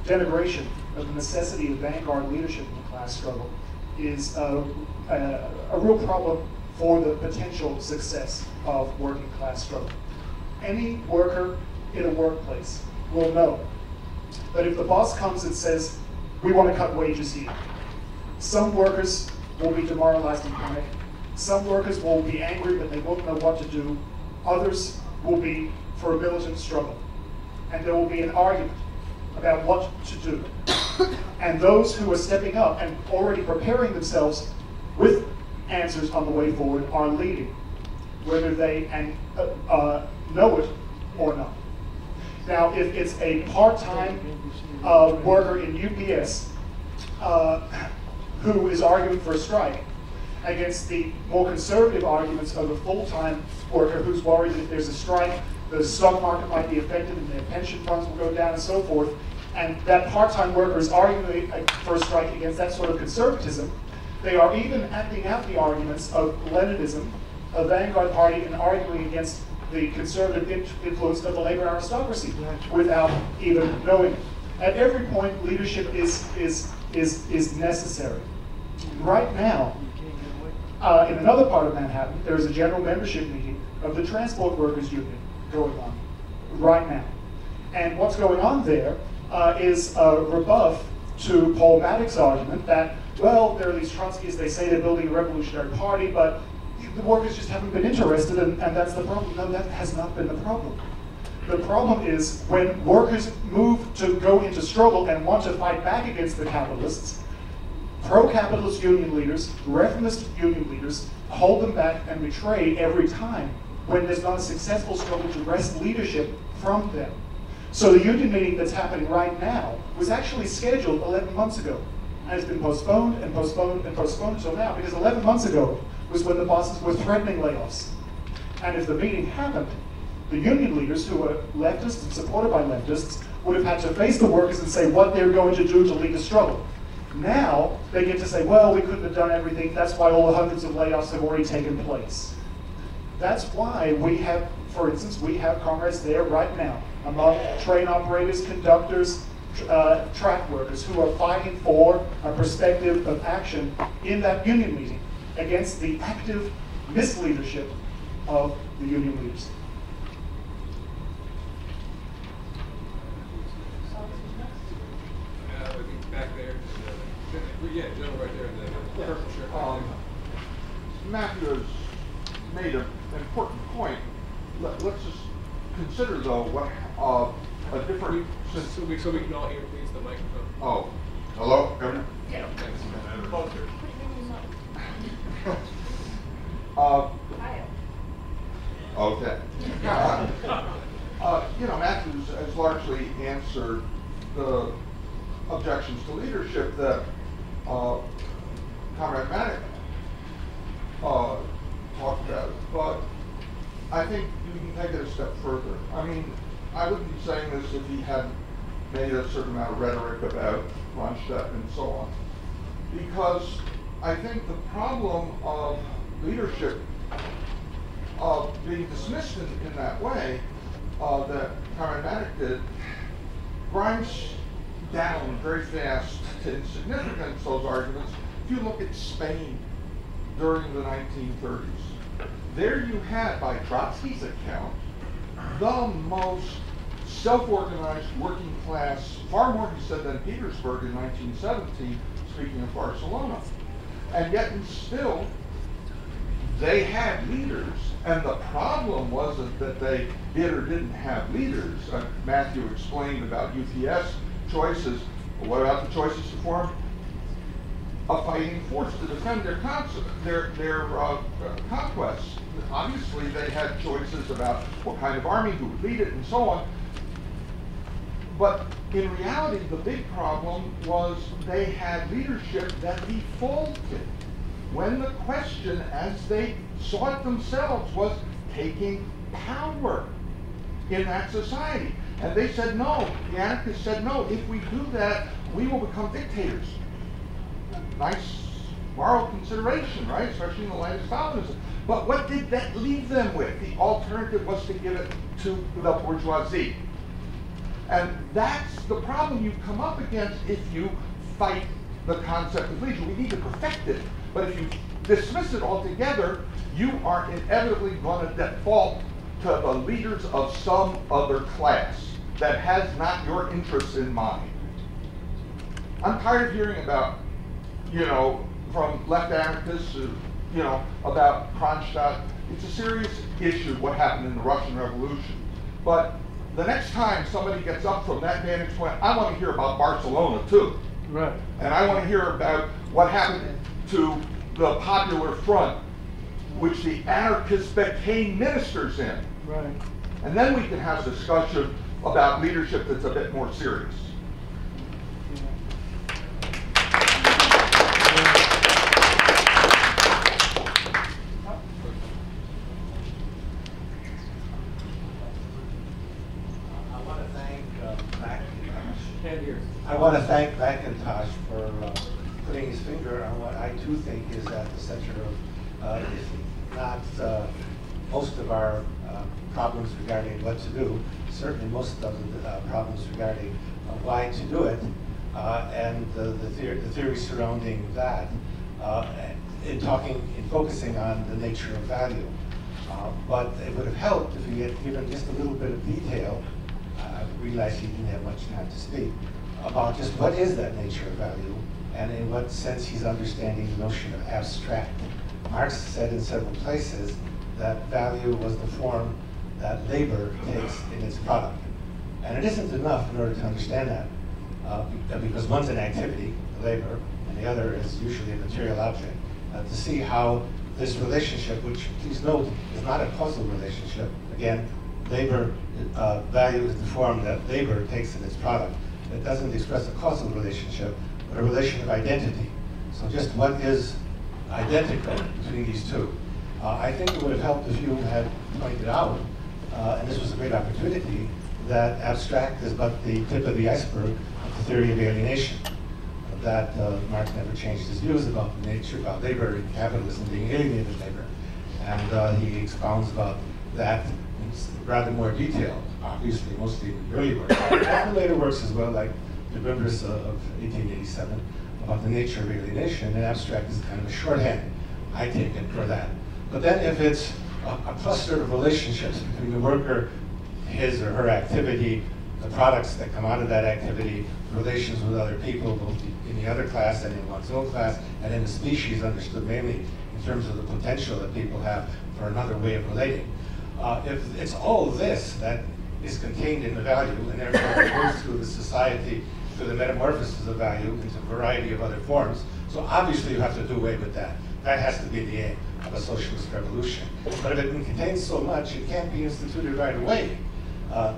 denigration of the necessity of vanguard leadership in the class struggle is a real problem for the potential success of working class struggle. Any worker in a workplace will know that if the boss comes and says, we want to cut wages here, some workers will be demoralized and panic. Some workers will be angry, but they won't know what to do. Others will be for a militant struggle. And there will be an argument about what to do. And those who are stepping up and already preparing themselves with answers on the way forward are leading, whether they know it or not. Now, if it's a part-time worker in UPS who is arguing for a strike against the more conservative arguments of a full-time worker who's worried that if there's a strike, the stock market might be affected and their pension funds will go down and so forth, and that part-time worker is arguing for a strike against that sort of conservatism, they are even acting out the arguments of Leninism, a vanguard party, and arguing against the conservative influence of the labor aristocracy without even knowing it. At every point, leadership is necessary. Right now, in another part of Manhattan, there is a general membership meeting of the Transport Workers Union going on right now. And what's going on there is a rebuff to Paul Mattick's argument that, well, there are these Trotskyists, they say they're building a revolutionary party, but the workers just haven't been interested, and that's the problem. No, that has not been the problem. The problem is when workers move to go into struggle and want to fight back against the capitalists, pro-capitalist union leaders, reformist union leaders, hold them back and betray every time when there's not a successful struggle to wrest leadership from them. So the union meeting that's happening right now was actually scheduled 11 months ago, and it's been postponed and postponed and postponed until now, because 11 months ago was when the bosses were threatening layoffs. And if the meeting happened, the union leaders, who are leftists and supported by leftists, would have had to face the workers and say what they're going to do to lead the struggle. Now, they get to say, well, we couldn't have done everything, that's why all the hundreds of layoffs have already taken place. That's why we have, for instance, we have Congress there right now, among train operators, conductors, track workers, who are fighting for a perspective of action in that union meeting against the active misleadership of the union leaders. Back there. Yeah, Joe, right there in the purple shirt. Matthew has made an important point. Let's just consider, though, what a different... So we can all hear, please, the microphone. Oh, hello, Governor? Yeah, thanks. Closer. Okay. You know, Matthews has largely answered the objections to leadership that Comrade Mattick talked about, but I think you can take it a step further. I mean, I wouldn't be saying this if he hadn't made a certain amount of rhetoric about Ronstadt and so on, because I think the problem of leadership being dismissed in that way that Comrade Mattick did grinds down very fast to insignificance, those arguments. If you look at Spain during the 1930s, there you had, by Trotsky's account, the most self-organized working class, far more, he said, than Petersburg in 1917, speaking of Barcelona. And yet, and still, they had leaders, and the problem wasn't that they did or didn't have leaders. Matthew explained about UPS choices. Well, what about the choices to form a fighting force to defend their conquests? Obviously, they had choices about what kind of army, who would lead it, and so on. But in reality, the big problem was they had leadership that defaulted when the question, as they saw it themselves, was taking power in that society. And they said no. The anarchists said no. If we do that, we will become dictators. Nice moral consideration, right? Especially in the light of Stalinism. But what did that leave them with? The alternative was to give it to the bourgeoisie. And that's the problem you come up against if you fight the concept of leadership. We need to perfect it. But if you dismiss it altogether, you are inevitably going to default to the leaders of some other class that has not your interests in mind. I'm tired of hearing about, you know, from left anarchists, you know, about Kronstadt. It's a serious issue, what happened in the Russian Revolution. But the next time somebody gets up from that vantage point, I want to hear about Barcelona too. Right. And I want to hear about what happened to the Popular Front, which the anarchists became ministers in. Right. And then we can have a discussion about leadership that's a bit more serious. I want to thank Intosh for putting his finger on what I too think is at the center of, if not most of our problems regarding what to do, certainly most of the problems regarding why to do it, and the theory surrounding that, in focusing on the nature of value. But it would have helped if he had given just a little bit of detail. I realize he didn't have much time to speak about just what is that nature of value, and in what sense he's understanding the notion of abstract. Marx said in several places that value was the form that labor takes in its product. And it isn't enough in order to understand that, because one's an activity, labor, and the other is usually a material object, to see how this relationship, which, please note, is not a causal relationship. Again, labor, value is the form that labor takes in its product. It doesn't express a causal relationship, but a relation of identity. So just what is identical between these two? I think it would have helped if you had pointed out, and this was a great opportunity, that abstract is but the tip of the iceberg of the theory of alienation. That Marx never changed his views about the nature, about labor and capitalism being alienated labor. And he expounds about that in rather more detail, obviously, mostly in the early work. And later works as well, like the Bimbris of 1887, about the nature of alienation, and abstract is kind of a shorthand, I take it, for that. But then if it's a cluster of relationships between the worker, his or her activity, the products that come out of that activity, relations with other people, both in the other class and in one's own class, and in the species understood mainly in terms of the potential that people have for another way of relating. If it's all this that is contained in the value, and therefore it goes through the society, through the metamorphosis of value into a variety of other forms, so obviously you have to do away with that. That has to be the aim of a socialist revolution. But if it contains so much, it can't be instituted right away.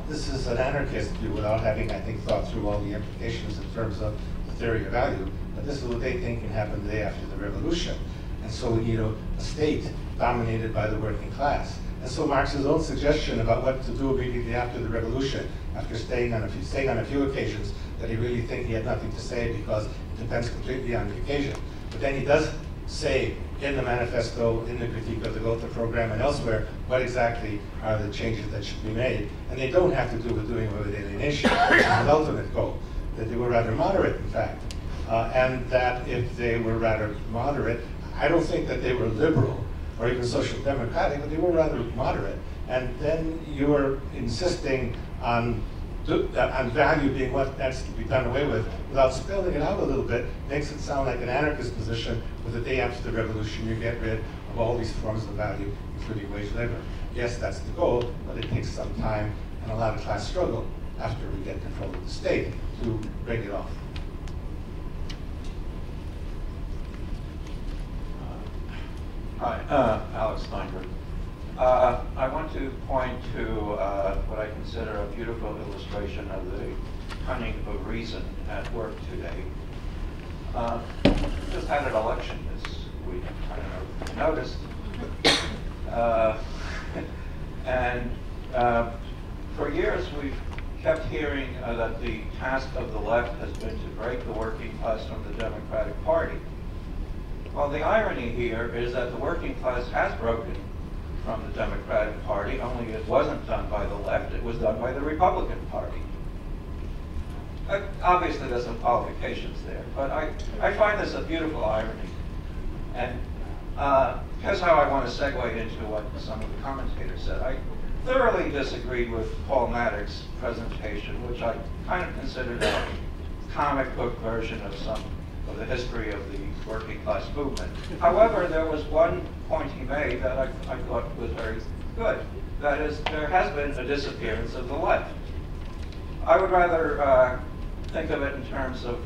This is an anarchist view without having, I think, thought through all the implications in terms of the theory of value. But this is what they think can happen the day after the revolution. And so we need a state dominated by the working class. And so Marx's own suggestion about what to do immediately after the revolution, after saying on a few occasions that he really think he had nothing to say because it depends completely on the occasion. But then he does say in the manifesto, in the critique of the Gotha program and elsewhere, what exactly are the changes that should be made. And they don't have to do with doing away with alienation, which is the ultimate goal. That they were rather moderate, in fact. And that if they were rather moderate, I don't think that they were liberal or even social democratic, but they were rather moderate. And then you are insisting on value being what that's to be done away with, without spelling it out a little bit, makes it sound like an anarchist position, with the day after the revolution you get rid of all these forms of value, including wage labor. Yes, that's the goal, but it takes some time and a lot of class struggle after we get control of the state to break it off. Hi, Alex Steinberg. I want to point to what I consider a beautiful illustration of the cunning of reason at work today. Just had an election this week, I don't know if you noticed. And for years we've kept hearing that the task of the left has been to break the working class from the Democratic Party. Well, the irony here is that the working class has broken from the Democratic Party, only it wasn't done by the left, it was done by the Republican Party. Obviously there's some qualifications there, but I find this a beautiful irony. And here's how I want to segue into what some of the commentators said. I thoroughly disagreed with Paul Mattick's presentation, which I kind of considered a comic book version of the history of the working class movement. However, there was one point he made that I thought was very good. That is, there has been a disappearance of the left. I would rather think of it in terms of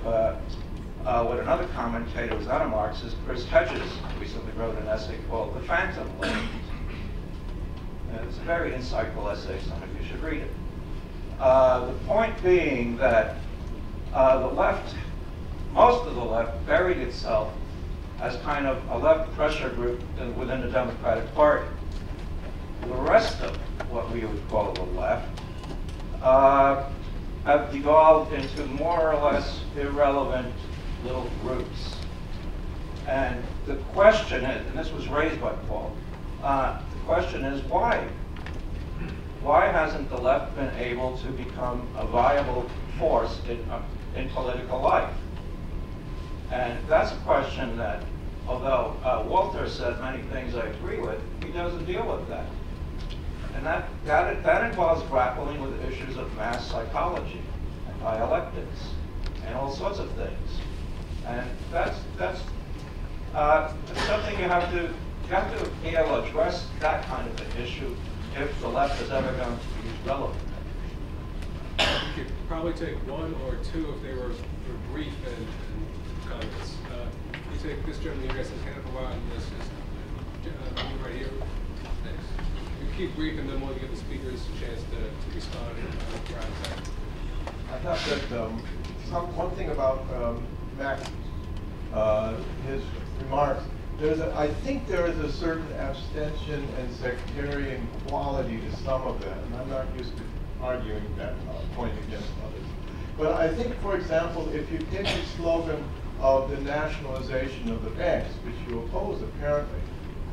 what another commentator, who's not a Marxist, Chris Hedges, recently wrote an essay called The Phantom Left. It's a very insightful essay, some of you should read it. The point being that the left, most of the left, buried itself as kind of a left pressure group within the Democratic Party. The rest of what we would call the left have devolved into more or less irrelevant little groups. And the question is, and this was raised by Paul, the question is why? Why hasn't the left been able to become a viable force in political life? And that's a question that, although Walter said many things I agree with, he doesn't deal with that. And that involves grappling with issues of mass psychology and dialectics and all sorts of things. And that's something you have to be able to address that kind of an issue if the left is ever going to be relevant. You could probably take one or two if they were brief and comments. You take this gentleman, you guys have hand up a while, and this is right here. Thanks. You keep brief, and then we'll give the speakers a chance to respond. I thought that one thing about Max, his remarks, I think there is a certain abstention and sectarian quality to some of that, and I'm not used to arguing that point against others. But I think, for example, if you take the slogan of the nationalization of the banks, which you oppose apparently,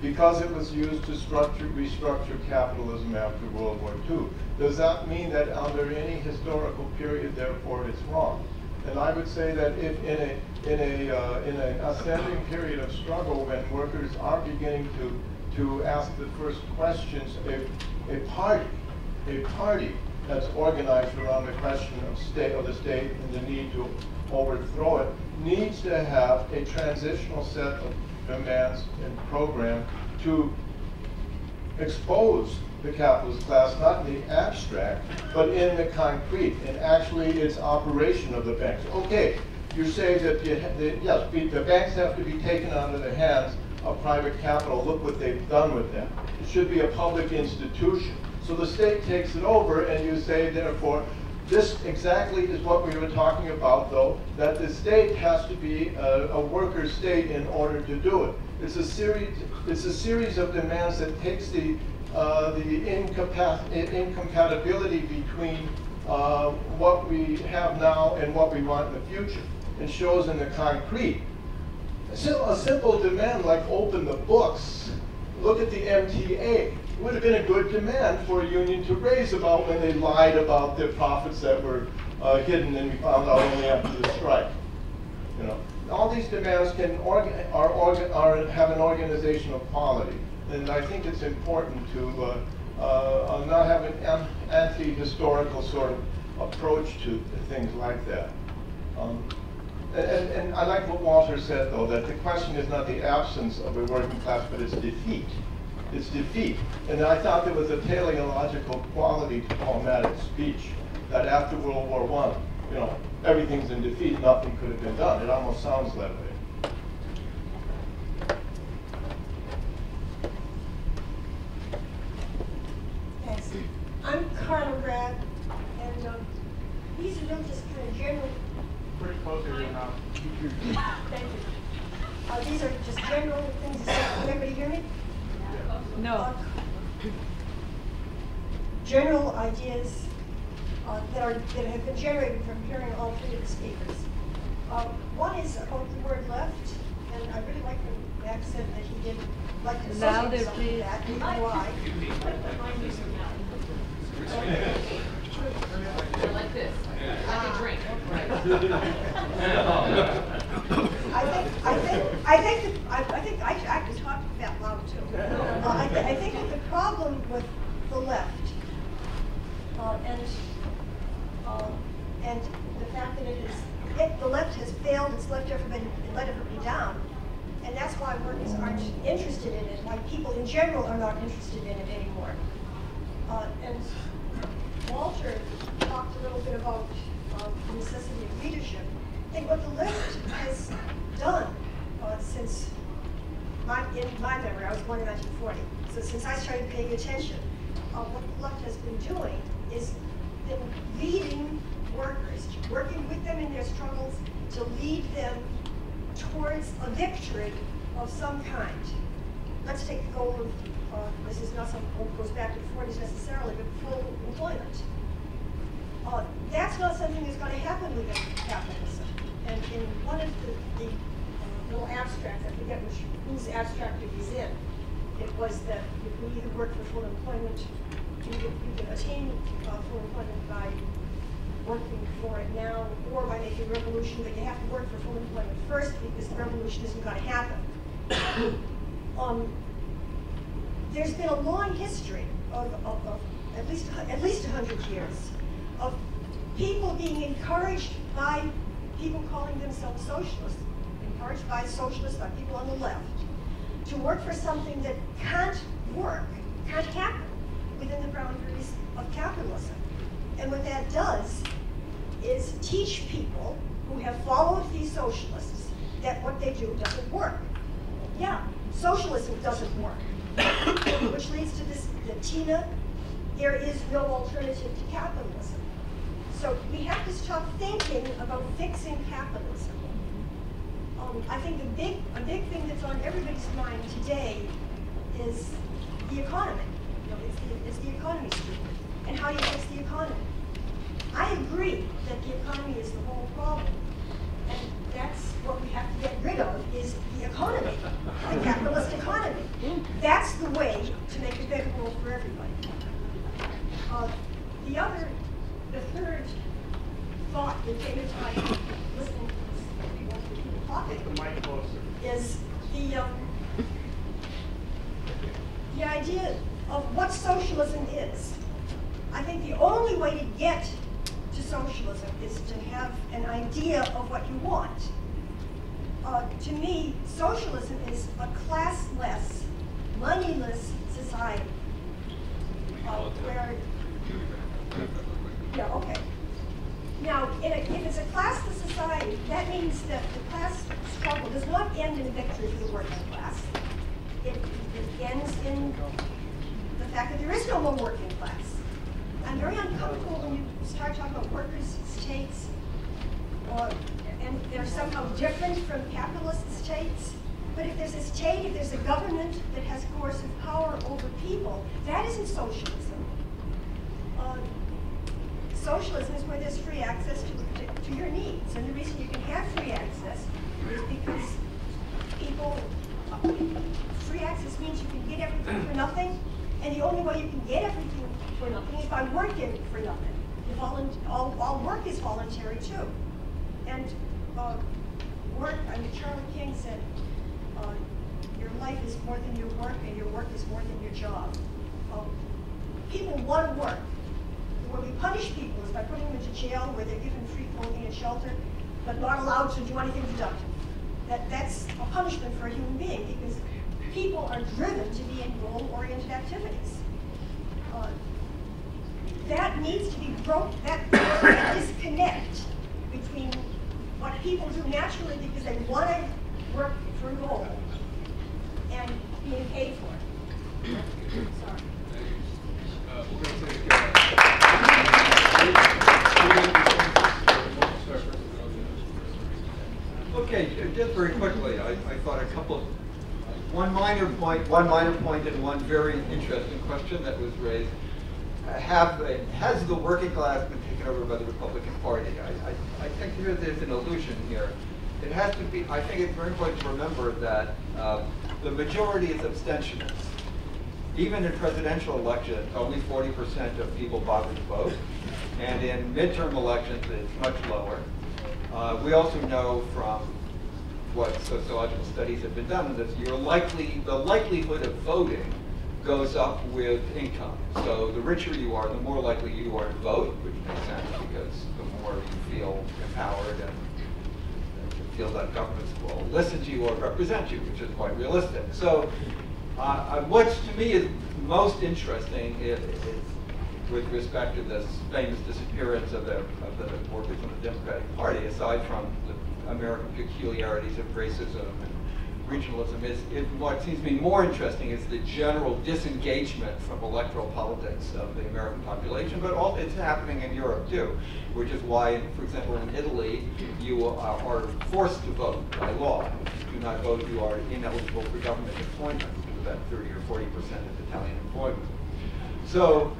because it was used to restructure capitalism after World War II, does that mean that under any historical period, therefore, it's wrong? And I would say that if in an ascending period of struggle, when workers are beginning to ask the first questions, a party that's organized around the question of the state and the need to overthrow it needs to have a transitional set demands and program to expose the capitalist class, not in the abstract, but in the concrete, and actually its operation of the banks. Okay, you say that, yes, the banks have to be taken out of the hands of private capital. Look what they've done with them. It should be a public institution. So the state takes it over, and you say, therefore, this exactly is what we were talking about, though, that the state has to be a worker state in order to do it. It's a series of demands that takes the incompatibility between what we have now and what we want in the future, and shows in the concrete. A simple demand like open the books. Look at the MTA. It would have been a good demand for a union to raise about when they lied about their profits that were hidden, and we found out only after the strike. You know, all these demands can have an organizational quality, and I think it's important to not have an anti-historical sort of approach to things like that. And I like what Walter said, though, that the question is not the absence of a working class, but its defeat. It's defeat. And I thought there was a teleological quality to Paul Mattick's speech, that after World War I, you know, everything's in defeat, nothing could have been done. It almost sounds that way. Yes. I'm Carla Brad, and these are really just kind of general. Pretty close to your mouth. Thank you. These are just general things to say. Can everybody hear me? No. General ideas that have been generated from hearing all three of the speakers. One is about the word left, and I really like when Max said that he didn't like to associate himself with that. Neither do I. Like this. Like a drink. I think I can talk that loud too. I think that the problem with the left and the fact that the left has failed, it's let everybody down, and that's why workers aren't interested in it. Why people in general are not interested in it anymore. And Walter talked a little bit about the necessity of leadership. I think what the left has done since in my memory, I was born in 1940, so since I started paying attention, what the left has been doing is been leading workers, working with them in their struggles to lead them towards a victory of some kind. Let's take the goal of, this is not something that goes back to the 40s necessarily, but full employment. That's not something that's going to happen within capitalism. And in one of the little abstracts, I forget whose abstract it was in, it was that you can either work for full employment, you can attain full employment by working for it now, or by making a revolution, but you have to work for full employment first because the revolution isn't going to happen. There's been a long history of at least 100 years of people being encouraged by people calling themselves socialists, encouraged by socialists, by people on the left, to work for something that can't happen within the boundaries of capitalism. And what that does is teach people who have followed these socialists that what they do doesn't work. Yeah, socialism doesn't work. Which leads to this, the Tina, there is no alternative to capitalism. So we have to stop thinking about fixing capitalism. I think a big thing that's on everybody's mind today is the economy. You know, it's the economy stupid, and how you fix the economy. I agree that the economy is the whole problem, and that's what we have to get rid of, is the economy, the capitalist economy. That's the way to make a better world for everybody. The third thought that came into my listening to people talking is the idea of what socialism is. I think the only way to get to socialism is to have an idea of what you want. to me, socialism is a classless, moneyless society. Where, yeah, okay. Now, if it's a classless society, that means that the class struggle does not end in a victory for the working class. It ends in the fact that there is no more working class. I'm very uncomfortable when you start talking about workers' states, and they're somehow different from capitalist states. But if there's a state, if there's a government that has coercive power over people, that isn't socialism. Socialism is where there's free access to your needs. And the reason you can have free access is because free access means you can get everything for nothing. And the only way you can get everything for nothing is by working for nothing. All work is voluntary too. And Charlie King said, your life is more than your work, and your work is more than your job. People want to work. The way we punish people is by putting them into jail where they're given free clothing and shelter, but not allowed to do anything productive. That's a punishment for a human being, because people are driven to be in goal-oriented activities. That needs to be broken. That disconnect between what people do naturally because they want to work for a goal and being paid for it. Sorry. We're going to take Okay, just very quickly, I thought one minor point and one very interesting question that was raised. Has the working class been taken over by the Republican Party? I think there's an illusion here. It has to be, I think it's very important to remember that the majority is abstentionists. Even in presidential elections, only 40% of people bother to vote. And in midterm elections, it's much lower. We also know from what sociological studies have been done that the likelihood of voting goes up with income. So the richer you are, the more likely you are to vote, which makes sense because the more you feel empowered and feel that governments will listen to you or represent you, which is quite realistic. So what to me is most interesting is with respect to this famous disappearance of the workers from the Democratic Party, aside from the American peculiarities of racism and regionalism, what seems to be more interesting is the general disengagement from electoral politics of the American population, but it's happening in Europe too, which is why, for example, in Italy, you are forced to vote by law. If you do not vote, you are ineligible for government employment, with that 30 or 40% of Italian employment. So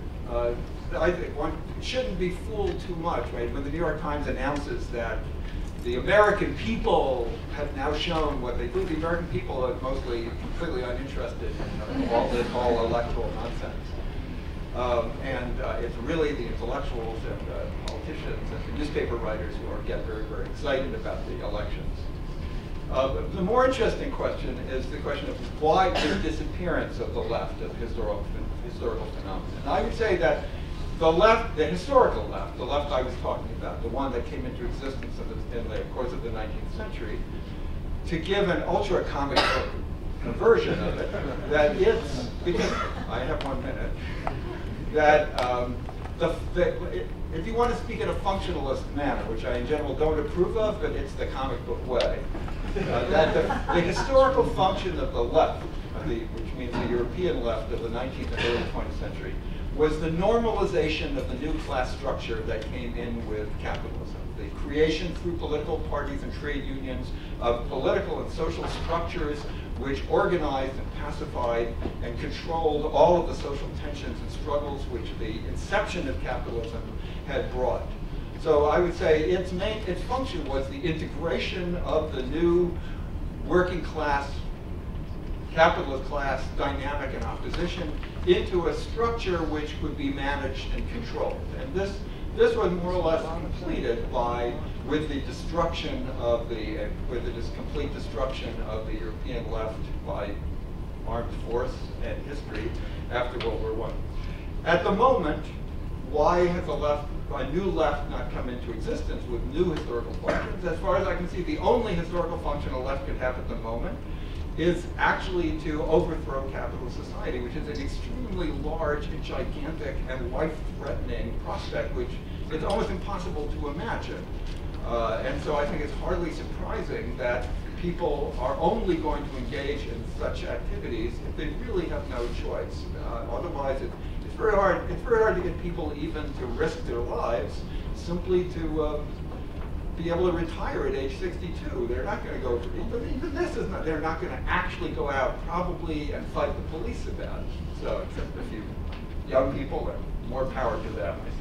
I think one shouldn't be fooled too much, right? When the New York Times announces that the American people have now shown what they do, the American people are mostly completely uninterested in all this whole electoral nonsense. It's really the intellectuals and politicians and the newspaper writers who get very, very excited about the elections. The more interesting question is the question of why the disappearance of the left of historical phenomena. And I would say that the left, the historical left, the left I was talking about, the one that came into existence in the course of the 19th century, to give an ultra-comic version of it, that it's, because I have 1 minute, that if you want to speak in a functionalist manner, which I in general don't approve of, but it's the comic book way, that the historical function of the left, which means the European left of the 19th and early 20th century, was the normalization of the new class structure that came in with capitalism. The creation through political parties and trade unions of political and social structures which organized and pacified and controlled all of the social tensions and struggles which the inception of capitalism had brought. So I would say its function was the integration of the new working class, capitalist class dynamic and opposition into a structure which could be managed and controlled. And this was more or less completed with the destruction of this complete destruction of the European left by armed force and history after World War I. At the moment, why has a new left not come into existence with new historical functions? As far as I can see, the only historical function a left can have at the moment is actually to overthrow capitalist society, which is an extremely large and gigantic and life-threatening prospect, which is almost impossible to imagine. And so I think it's hardly surprising that people are only going to engage in such activities if they really have no choice. Otherwise, it's very hard. It's very hard to get people even to risk their lives simply to be able to retire at age 62. They're not going to go. Even this is not. They're not going to actually go out probably and fight the police about it. So, except a few young people, and more power to them, I say.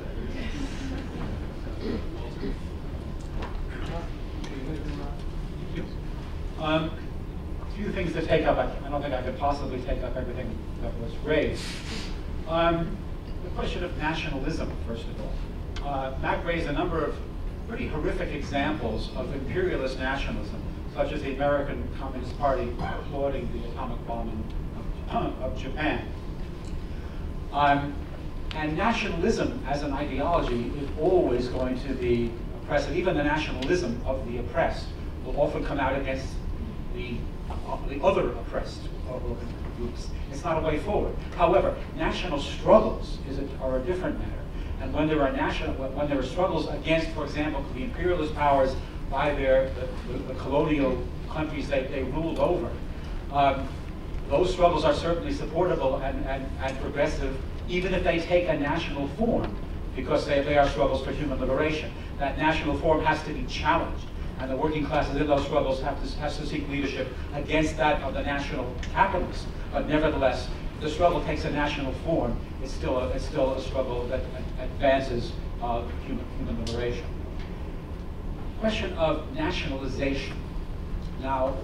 A few things to take up. I don't think I could possibly take up everything that was raised. The question of nationalism, first of all. Mac raised a number of pretty horrific examples of imperialist nationalism, such as the American Communist Party applauding the atomic bombing of Japan. And nationalism as an ideology is always going to be oppressive. Even the nationalism of the oppressed will often come out against the other oppressed groups. It's not a way forward. However, national struggles are a different matter. And when there are struggles against, for example, the imperialist powers by the colonial countries they ruled over, those struggles are certainly supportable and progressive, even if they take a national form, because they are struggles for human liberation. That national form has to be challenged, and the working classes in those struggles has to seek leadership against that of the national capitalists. But nevertheless, if the struggle takes a national form, it's still a struggle that advances human liberation. Question of nationalization. Now,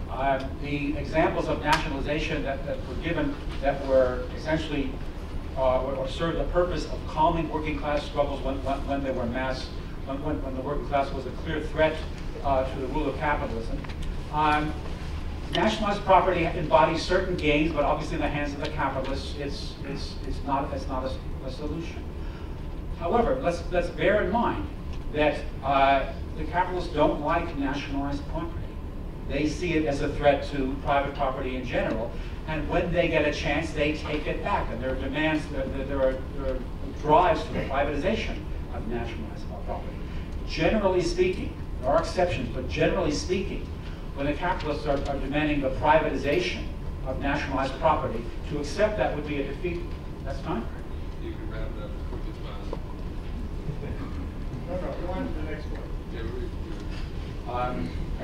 the examples of nationalization that were given that were essentially or served the purpose of calming working class struggles when they were when the working class was a clear threat to the rule of capitalism. Nationalized property embodies certain gains, but obviously in the hands of the capitalists, it's not a solution. However, let's bear in mind that the capitalists don't like nationalized property. They see it as a threat to private property in general, and when they get a chance, they take it back. And there are demands, there are drives for the privatization of nationalized property. Generally speaking, there are exceptions, but generally speaking, when the capitalists are demanding the privatization of nationalized property, to accept that would be a defeat. That's fine. You can wrap it up as quick as possible. No, go on to the next one. I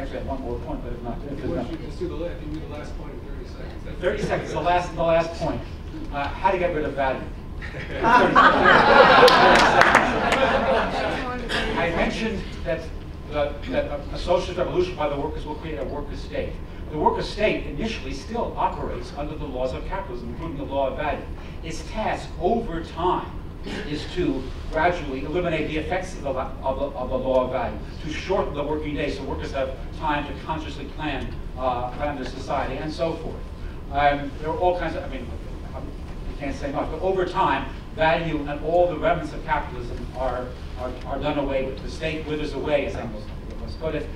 actually have one more point, but if not, Let's do the last. You do the last point in 30 seconds. 30 seconds. The last point. How to get rid of value. I mentioned that a socialist revolution by the workers will create a worker state. The worker state initially still operates under the laws of capitalism, including the law of value. Its task over time is to gradually eliminate the effects of the law of value, to shorten the working day so workers have time to consciously plan their society, and so forth. There are all kinds of, I can't say much, but over time, value and all the remnants of capitalism are done away with. The state withers away, as Engels put it.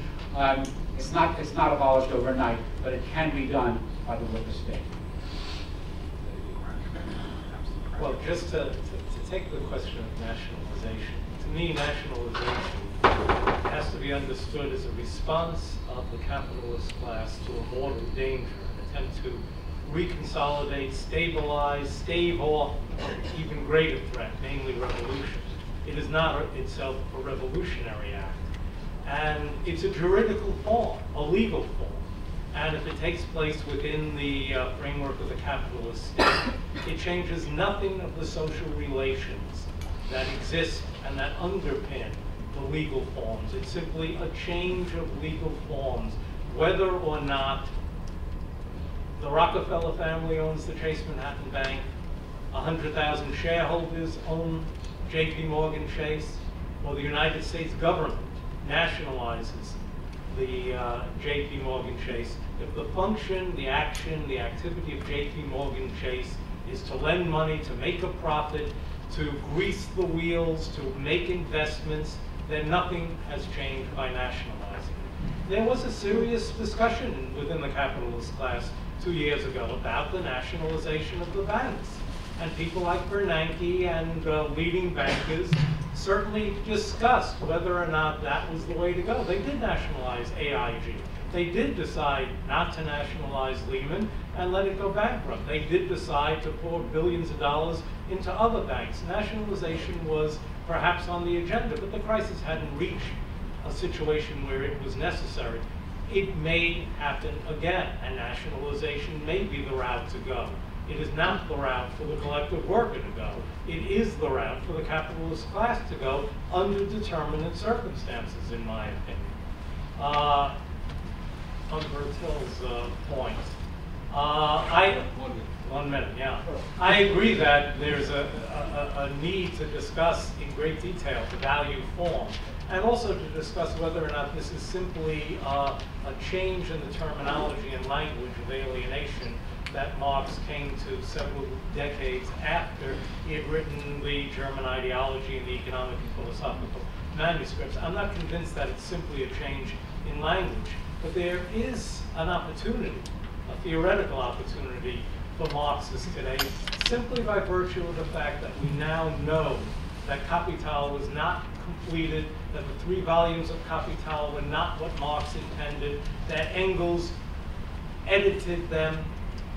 It's not abolished overnight, but it can be done by the worker state. Well, just to take the question of nationalization, to me, nationalization has to be understood as a response of the capitalist class to a mortal danger, an attempt to reconsolidate, stabilize, stave off an even greater threat, namely revolution. It is not itself a revolutionary act. And it's a juridical form, a legal form. And if it takes place within the framework of the capitalist state, it changes nothing of the social relations that exist and that underpin the legal forms. It's simply a change of legal forms, whether or not the Rockefeller family owns the Chase Manhattan Bank, 100,000 shareholders own JP Morgan Chase, or the United States government nationalizes the JP Morgan Chase. If the function, the action, the activity of JP Morgan Chase is to lend money, to make a profit, to grease the wheels, to make investments, then nothing has changed by nationalizing. There was a serious discussion within the capitalist class 2 years ago about the nationalization of the banks. And people like Bernanke and leading bankers certainly discussed whether or not that was the way to go. They did nationalize AIG. They did decide not to nationalize Lehman and let it go bankrupt. They did decide to pour billions of dollars into other banks. Nationalization was perhaps on the agenda, but the crisis hadn't reached a situation where it was necessary. It may happen again, and nationalization may be the route to go. It is not the route for the collective worker to go. It is the route for the capitalist class to go under determinate circumstances, in my opinion. On Bertil's point, 1 minute, yeah. I agree that there's a need to discuss in great detail the value form, and also to discuss whether or not this is simply a change in the terminology and language of alienation that Marx came to several decades after he had written the German ideology and the economic and philosophical manuscripts. I'm not convinced that it's simply a change in language, but there is an opportunity, a theoretical opportunity for Marxists today, simply by virtue of the fact that we now know that Kapital was not completed, that the 3 volumes of Kapital were not what Marx intended, that Engels edited them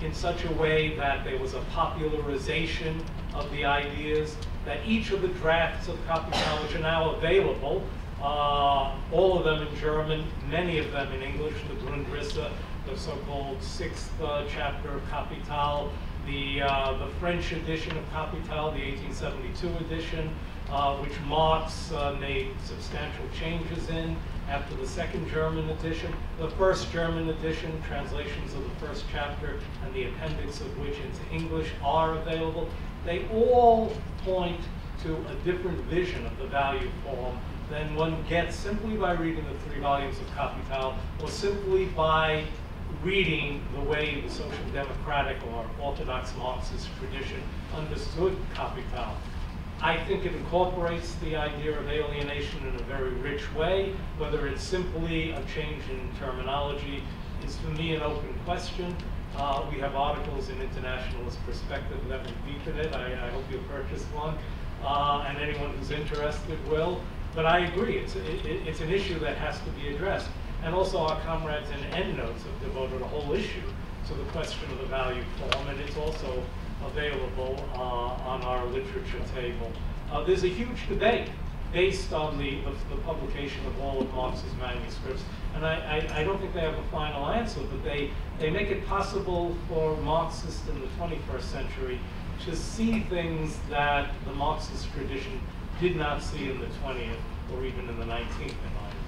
in such a way that there was a popularization of the ideas, that each of the drafts of Kapital, which are now available, all of them in German, many of them in English, the Grundrisse, the so-called 6th chapter of Kapital, the French edition of Kapital, the 1872 edition, which Marx made substantial changes in after the second German edition. The first German edition, translations of the first chapter and the appendix of which into English are available. They all point to a different vision of the value form than one gets simply by reading the 3 volumes of Kapital, or simply by reading the way the social democratic or orthodox Marxist tradition understood Kapital. I think it incorporates the idea of alienation in a very rich way. Whether it's simply a change in terminology is, for me, an open question. We have articles in Internationalist Perspective that will deepen it. I hope you'll purchase one, and anyone who's interested will. But I agree, it's an issue that has to be addressed. And also our comrades in EndNotes have devoted a whole issue to the question of the value form, and it's also available on our literature table. There's a huge debate based on the publication of all of Marx's manuscripts, and I don't think they have a final answer, but they make it possible for Marxists in the 21st century to see things that the Marxist tradition did not see in the 20th or even in the 19th, in my opinion.